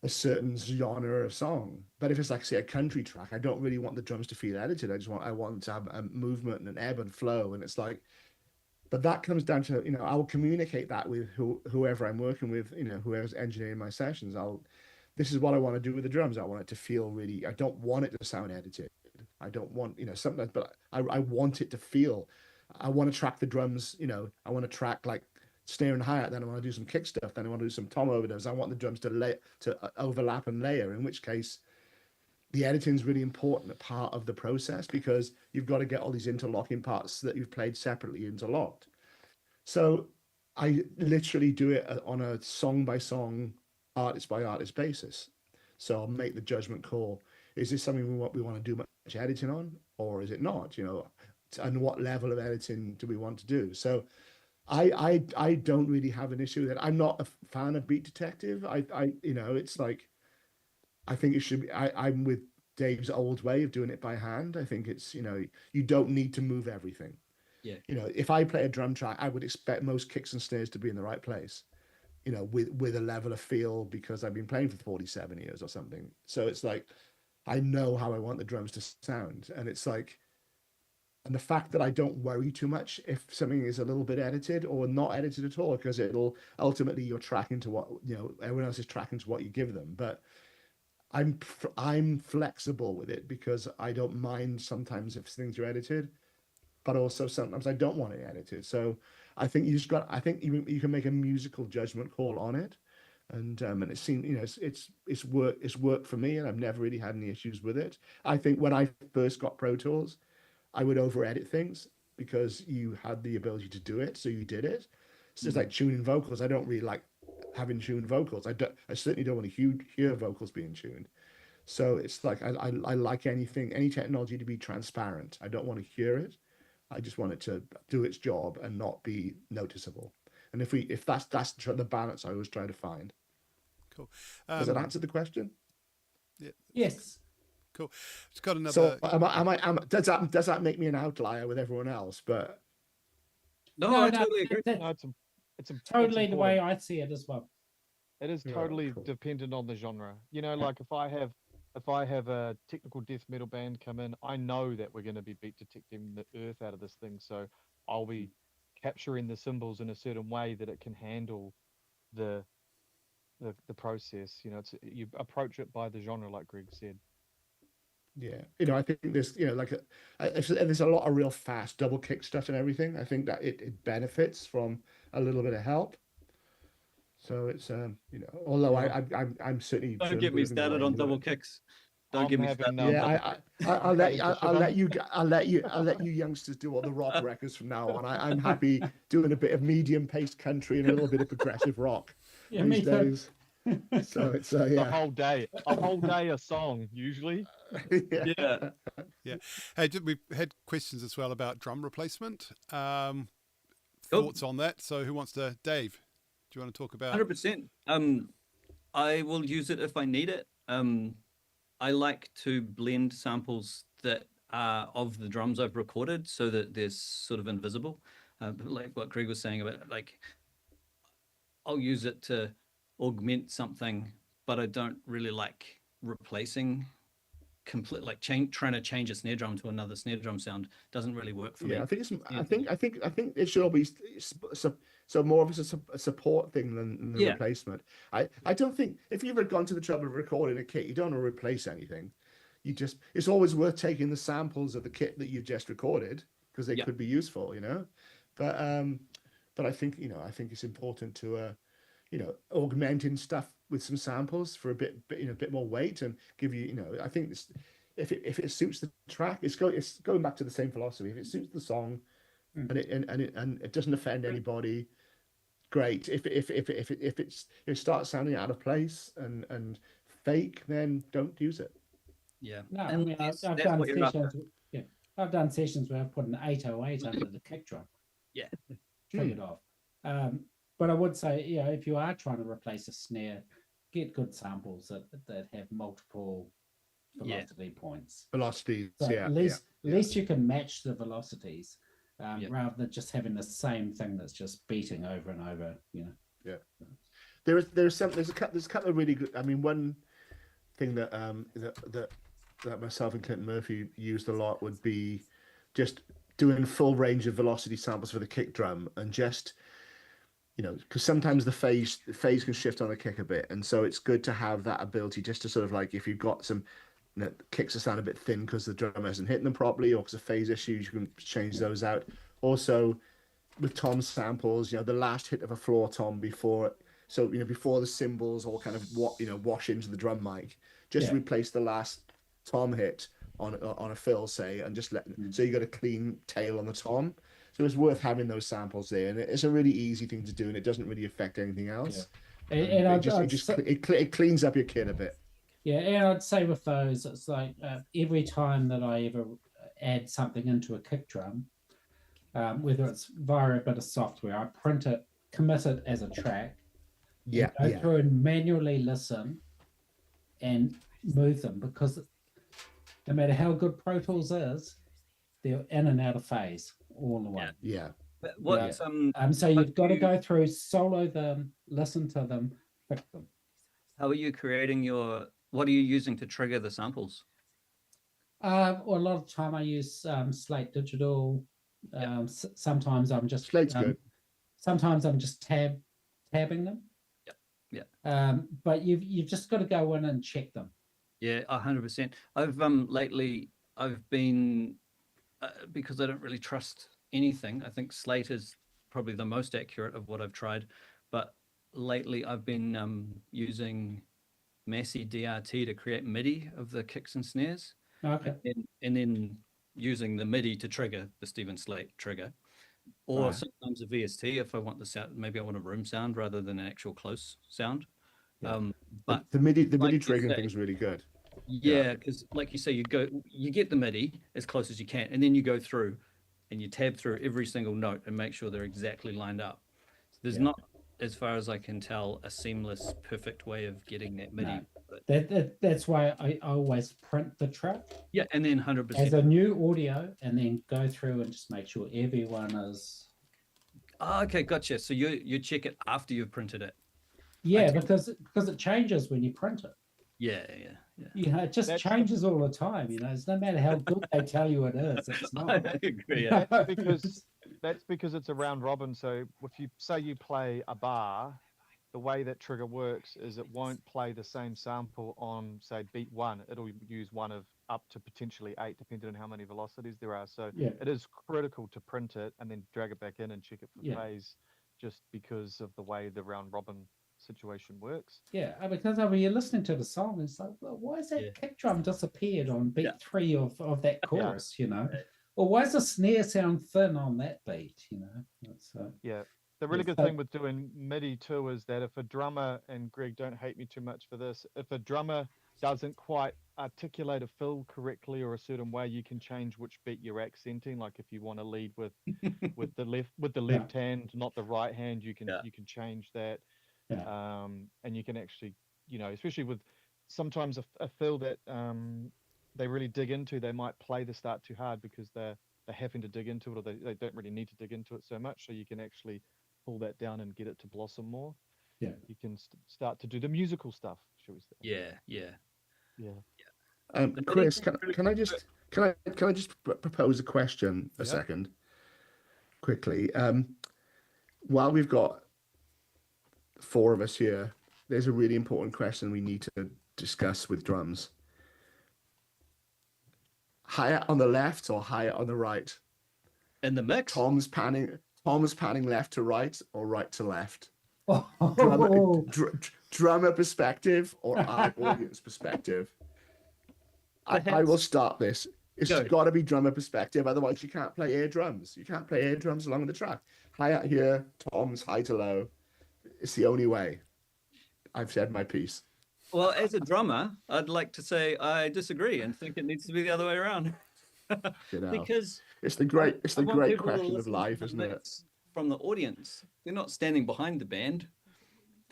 a certain genre of song. But if it's like, say, a country track, I don't really want the drums to feel edited. I want to have a movement and an ebb and flow. And it's like, but that comes down to, I will communicate that with whoever I'm working with, whoever's engineering my sessions. This is what I want to do with the drums. I want it to feel really, I don't want it to sound edited. I don't want, something, but I want it to feel, I want to track the drums, I want to track like snare and hi-hat, then I want to do some kick stuff, then I want to do some tom overdubs. I want the drums to overlap and layer, in which case the editing is really important part of the process because you've got to get all these interlocking parts that you've played separately interlocked. So I literally do it on a song by song, artist by artist basis. So I'll make the judgment call. Is this something we want to do much editing on, or is it not? And what level of editing do we want to do? So I don't really have an issue with it. I'm not a fan of Beat Detective. It's like, I think it should be, I'm with Dave's old way of doing it by hand. I think it's, you don't need to move everything. Yeah. If I play a drum track, I would expect most kicks and snares to be in the right place, with a level of feel because I've been playing for 47 years or something. So it's like, I know how I want the drums to sound. And it's like, and the fact that I don't worry too much if something is a little bit edited or not edited at all, because it'll ultimately you're tracking to what, everyone else is tracking to what you give them. But I'm flexible with it because I don't mind sometimes if things are edited, but also sometimes I don't want it edited. So I think you can make a musical judgment call on it. And it seemed, it's worked for me, and I've never really had any issues with it. I think when I first got Pro Tools, I would over edit things because you had the ability to do it, so you did it. So it's like tuning vocals. I don't really like having tuned vocals. I certainly don't want to hear vocals being tuned. So it's like I like any technology to be transparent. I don't want to hear it. I just want it to do its job and not be noticeable. And if that's the balance I always try to find. Cool. Does that answer the question? Yeah. Yes. Cool. It's got another. So does that make me an outlier with everyone else? But No, I totally agree. No, it's Totally it's the way important. I see it as well. It is Yeah, totally cool. dependent on the genre. Like if I have a technical death metal band come in, I know that we're going to be beat detecting the earth out of this thing. So I'll be capturing the cymbals in a certain way that it can handle the process. You approach it by the genre, like Greg said. yeah, I think there's there's a lot of real fast double kick stuff and everything. I think that it benefits from a little bit of help. So it's although I'm certainly Don't get me started on double kicks. Don't get me started. Yeah, I'll let you youngsters do all the rock records from now on. I'm happy doing a bit of medium paced country and a little bit of progressive rock these days. So it's a whole day a song usually. Yeah. Hey, we've had questions as well about drum replacement. Thoughts on that? So who wants to? Dave, do you want to talk about? 100%. I will use it if I need it. I like to blend samples that are of the drums I've recorded so that they're sort of invisible. Like what Greg was saying about, like, I'll use it to augment something, but I don't really like replacing trying to change a snare drum to another snare drum sound doesn't really work for me. I think it should always So more of a support thing than the Yeah. replacement. I don't think if you've ever gone to the trouble of recording a kit, you don't want to replace anything. It's always worth taking the samples of the kit that you've just recorded because they could be useful, But I think it's important to augmenting stuff with some samples for a bit more weight and give you, I think if it suits the track, it's going back to the same philosophy. If it suits the song and it doesn't offend anybody, great. If it starts sounding out of place and fake, then don't use it. Yeah. No, I And mean, that's I've what done you're after. sessions. Yeah, I've done sessions where I've put an 808 under the kick drum. Yeah. Triggered off. But I would say, if you are trying to replace a snare, get good samples that have multiple velocity points. Velocities, So yeah. at least you can match the velocities rather than just having the same thing that's just beating over and over. Yeah. There's a couple of really good. I mean, one thing that that myself and Clinton Murphy used a lot would be just doing full range of velocity samples for the kick drum and just because sometimes the phase can shift on the kick a bit, and so it's good to have that ability just to sort of like if you've got some kicks that sound a bit thin because the drum hasn't hit them properly or because of phase issues, you can change those out. Also with tom samples, the last hit of a floor tom before the cymbals all kind of wash into the drum mic, just replace the last tom hit on a fill, say, and just so you got a clean tail on the tom. So it's worth having those samples there, and it's a really easy thing to do, and it doesn't really affect anything else. Yeah. It cleans up your kit a bit. Yeah, and I'd say with those, it's like every time that I ever add something into a kick drum, whether it's via a bit of software, I print it, commit it as a track, go through and manually listen and move them, because no matter how good Pro Tools is, they're in and out of phase all the way. Yeah. But so you've got to go through, solo them, listen to them, fix them. How are you creating what are you using to trigger the samples? Well, a lot of the time I use Slate Digital. Sometimes I'm just Slate's good. Sometimes I'm just tabbing them. But you've just got to go in and check them. Yeah, 100%. Lately I've been because I don't really trust anything. I think Slate is probably the most accurate of what I've tried, but lately I've been using Massey DRT to create MIDI of the kicks and snares. Okay. And then using the MIDI to trigger the Stephen Slate trigger, or sometimes a VST if I want the sound. Maybe I want a room sound rather than an actual close sound. But the MIDI triggering thing is really good. Yeah, because like you say, you get the MIDI as close as you can, and then you go through and you tab through every single note and make sure they're exactly lined up. So there's not, as far as I can tell, a seamless, perfect way of getting that MIDI. No. That's why I always print the track. Yeah, and then 100% as a new audio, and then go through and just make sure everyone is. Oh, okay, gotcha. So you check it after you've printed it. Yeah, because it changes when you print it. Yeah. It just changes all the time. It's no matter how good they tell you it is, it's not. I agree. That's because it's a round robin. So if you say you play a bar, the way that trigger works is it won't play the same sample on, say, beat 1. It'll use one of up to potentially 8, depending on how many velocities there are. So it is critical to print it and then drag it back in and check it for phase, just because of the way the round robin situation works. Yeah, because when you're listening to the song, it's like, well, why is that kick drum disappeared on beat 3 of that chorus, Or why does the snare sound thin on that beat, The really good thing with doing MIDI too is that if a drummer, and Greg, don't hate me too much for this, if a drummer doesn't quite articulate a fill correctly or a certain way, you can change which beat you're accenting. Like if you want to lead with the left hand, not the right hand, you can change that. And you can actually, especially with sometimes a fill that they really dig into, they might play the start too hard because they're having to dig into it, or they don't really need to dig into it so much. So you can actually pull that down and get it to blossom more. You can start to do the musical stuff, shall we say? Chris, can I just propose a question a second quickly? while we've got four of us here, there's a really important question we need to discuss with drums. Higher on the left or higher on the right? In the mix. Tom's panning left to right or right to left? Oh, Drummer perspective or our audience perspective? I will start this. It's got to be drummer perspective, otherwise you can't play air drums. You can't play air drums along the track. High out here, toms, high to low. It's the only way. I've said my piece. Well, as a drummer, I'd like to say I disagree and think it needs to be the other way around. Because it's the great people question of listen life, to isn't the it? mix from the audience. They're not standing behind the band.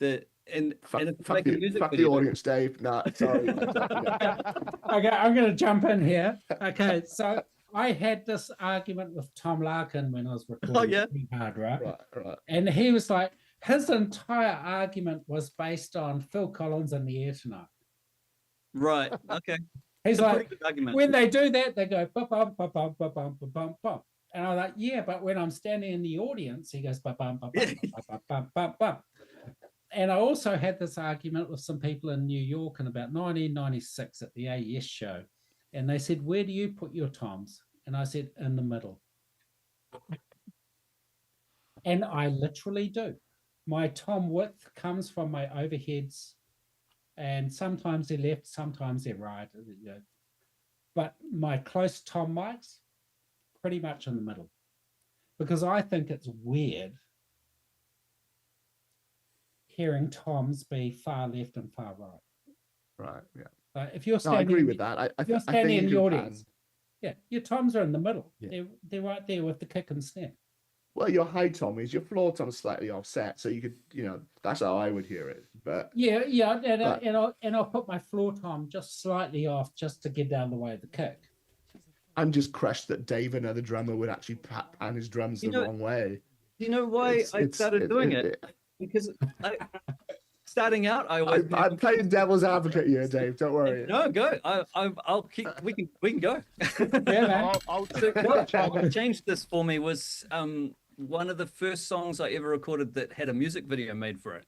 Fuck make a music the video. audience, Dave. Nah, sorry. Okay, I'm going to jump in here. Okay, so I had this argument with Tom Larkin when I was recording Hard, right? Right. And he was like, his entire argument was based on Phil Collins and the Air Tonight. Right. Okay. He's like, argument. When they do that, they go bum bum bum bum bum bum bum bum. And I'm like, yeah, but when I'm standing in the audience, he goes bum bum bum bum bum bum bum bum. And I also had this argument with some people in New York in about 1996 at the AES show. And they said, where do you put your toms? And I said, in the middle. And I literally do. My tom width comes from my overheads, and sometimes they're left, sometimes they're right. But my close tom mics, pretty much in the middle. Because I think it's weird hearing toms be far left and far right. Right, yeah. If you're standing, I agree with that. If you're standing in the you audience, yeah, your toms are in the middle. Yeah. They're right there with the kick and snare. Well, your high tom is your floor tom slightly offset, so you could, that's how I would hear it. But and I'll put my floor tom just slightly off, just to get down the way of the kick. I'm just crushed that Dave, another drummer, would actually pan his drums the wrong way. You know why I started doing it? Because starting out, I'm playing devil's advocate here, Dave. Don't worry. No, go. I'll keep. We can go. Yeah, man. What changed this for me was one of the first songs I ever recorded that had a music video made for it,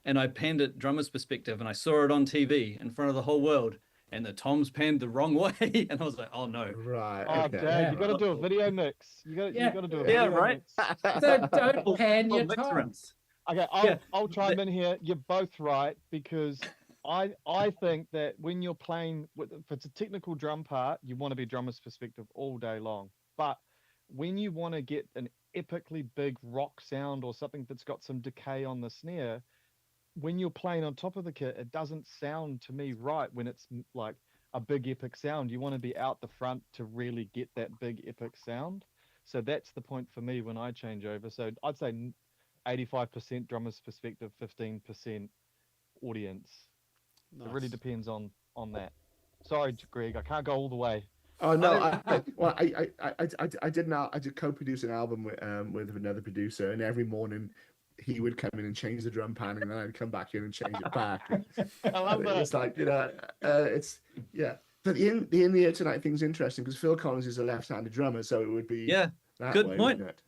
and I panned it drummer's perspective, and I saw it on TV in front of the whole world, and the toms panned the wrong way, and I was like, oh no. Right. Oh, okay. Dad, you got to do a video mix. You got to do a video right. mix. So don't pan your toms. Okay, I'll chime in here. You're both right, because I think that when you're playing, if it's a technical drum part, you want to be drummer's perspective all day long. But when you want to get an epically big rock sound or something that's got some decay on the snare, when you're playing on top of the kit, it doesn't sound to me right when it's like a big epic sound. You want to be out the front to really get that big epic sound. So that's the point for me when I change over. So I'd say 85% drummer's perspective, 15% audience. Nice. It really depends on that. Sorry, Greg, I can't go all the way. Oh no! I did co-produce an album with another producer, and every morning he would come in and change the drum pan, and then I'd come back in and change it back. I love that. It's like it's yeah. But the in the air tonight thing's interesting because Phil Collins is a left-handed drummer, so it would be that good way, point. wouldn't it?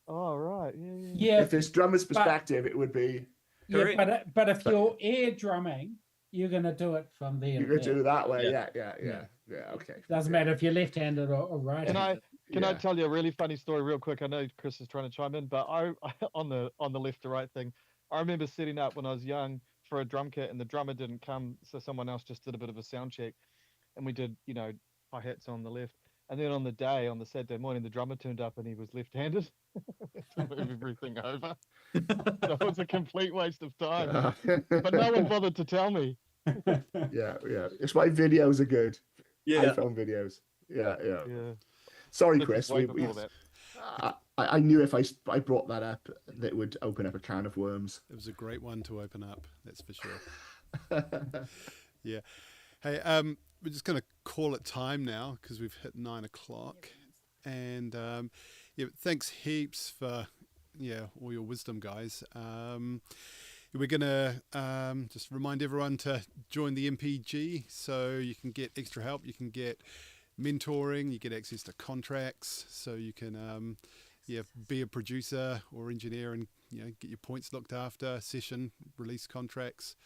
Oh right, Yeah. If it's drummer's perspective, it would be. Yeah, but if you're air drumming, you're going to do it from there. You're going to do it that way. Yeah. Okay. Doesn't matter if you're left-handed or right-handed. Can I tell you a really funny story real quick? I know Chris is trying to chime in, but I on the left to right thing, I remember setting up when I was young for a drum kit, and the drummer didn't come, so someone else just did a bit of a sound check, and we did hi-hats on the left. And then on the Saturday morning, the drummer turned up and he was left-handed. To move everything over. So it was a complete waste of time. But no one bothered to tell me. Yeah. It's why videos are good. Yeah. iPhone videos. Yeah. Yeah. Sorry, This Chris. is way before that. I knew if I brought that up, that would open up a can of worms. It was a great one to open up, that's for sure. Yeah. Hey, we're just going to call it time now because we've hit 9 o'clock. And thanks heaps for all your wisdom, guys. We're going to just remind everyone to join the MPG so you can get extra help. You can get mentoring, you get access to contracts, so you can be a producer or engineer and get your points looked after, session release contracts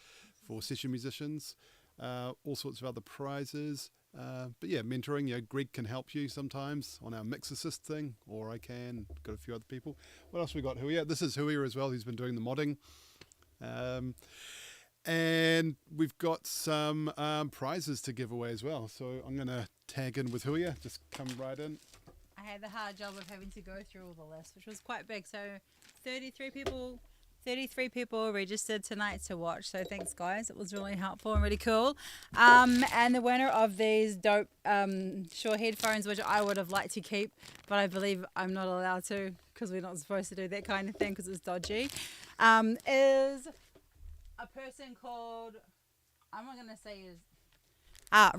for session musicians, all sorts of other prizes. But yeah, mentoring, Greg can help you sometimes on our Mix Assist thing, or I can. Got a few other people. What else we got? Huia. This is Huia as well, who's been doing the modding. And we've got some prizes to give away as well. So I'm going to tag in with Huia. Just come right in. I had the hard job of having to go through all the list, which was quite big. So 33 people registered tonight to watch. So thanks, guys. It was really helpful and really cool. And the winner of these dope Shure headphones, which I would have liked to keep, but I believe I'm not allowed to because we're not supposed to do that kind of thing because it's dodgy, is a person called, I'm not going to say his,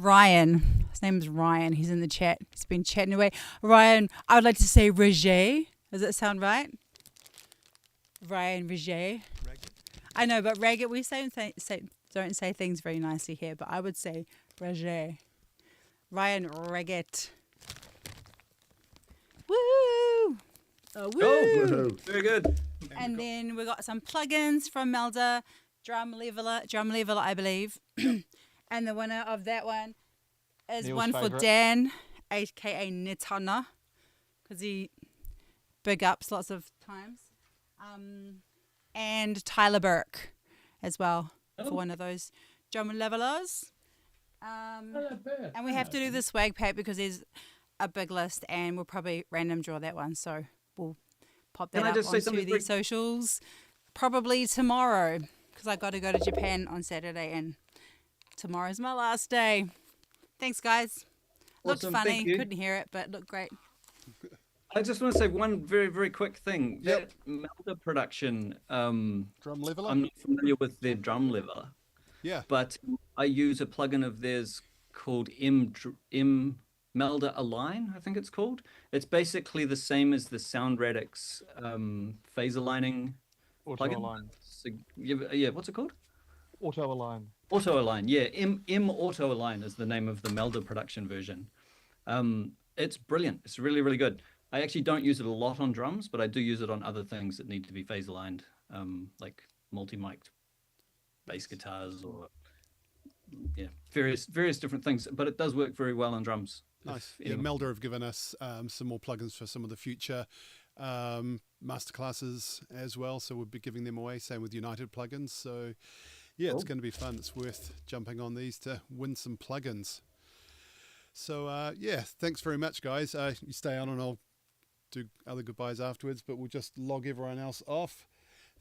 Ryan. His name is Ryan. He's in the chat. He's been chatting away. Ryan, I would like to say Roger. Does that sound right? Ryan Roger. I know, but ragged, we don't say things very nicely here, but I would say Roger. Ryan Raggett. Woo! Oh, woo! Oh, very good. And then we got some plugins from Melda, drum leveler, I believe. And the winner of that one is Neil's one favourite. for Dan, aka Nitana, because he big ups lots of times. And Tyler Burke as well for one of those drum levelers. And we have to do the swag pack because there's a big list, and we'll probably random draw that one. So we'll pop that Can I up just say onto something the quick? socials probably tomorrow because I got to go to Japan on Saturday, and tomorrow's my last day. Thanks, guys. Looked Awesome, funny. thank you. Couldn't hear it, but looked great. I just want to say one very, very quick thing. Yep. That Melda production, Drum leveler. I'm not familiar with their drum leveler, Yeah. but I use a plugin of theirs called M Melda Align, I think it's called. It's basically the same as the Sound Radix phase aligning Auto plugin. align. So, yeah, what's it called? Auto align. Auto Align, yeah. M Auto Align is the name of the Melda production version. It's brilliant. It's really, really good. I actually don't use it a lot on drums, but I do use it on other things that need to be phase aligned, like multi-mic'd bass guitars or various different things. But it does work very well on drums. Nice. If Yeah, anyone- Melda have given us some more plugins for some of the future masterclasses as well. So we'll be giving them away. Same with United plugins. So yeah, it's Cool. going to be fun. It's worth jumping on these to win some plugins. So yeah, thanks very much, guys. You stay on and I'll do other goodbyes afterwards, but we'll just log everyone else off.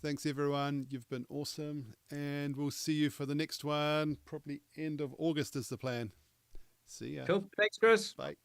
Thanks, everyone. You've been awesome. And we'll see you for the next one. Probably end of August is the plan. See ya. Cool. Thanks, Chris. Bye.